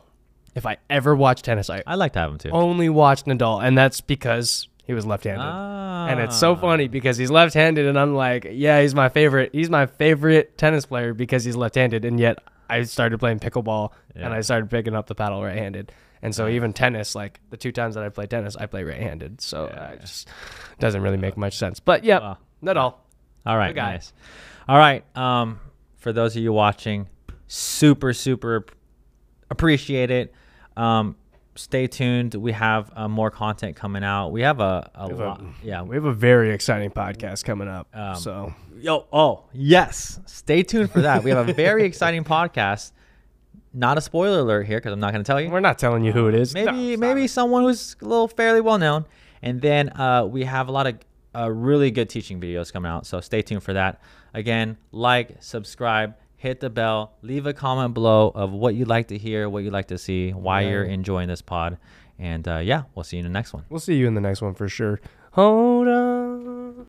If I ever watched tennis, I'd like to have him too. only watched Nadal, and that's because he was left-handed. And it's so funny because he's left-handed, and I'm like, yeah, he's my favorite. He's my favorite tennis player because he's left-handed, and yet I started playing pickleball and I started picking up the paddle right-handed. And so even tennis, like the 2 times that I play tennis, I play right-handed. So it just doesn't really make much sense. But yeah, Nadal. All right, Good guy. nice. All right, for those of you watching, super appreciate it. Stay tuned. We have more content coming out. We have a lot. Yeah, We have a very exciting podcast coming up. Yes. Stay tuned for that. We have a very exciting podcast. Not a spoiler alert here because I'm not going to tell you. We're not telling you who it is. Maybe someone who's a little fairly well known. And then we have a lot of really good teaching videos coming out. So stay tuned for that. Again, like, subscribe, hit the bell, leave a comment below of what you'd like to hear, what you'd like to see, why you're enjoying this pod. And we'll see you in the next one. We'll see you in the next one for sure. Hold on.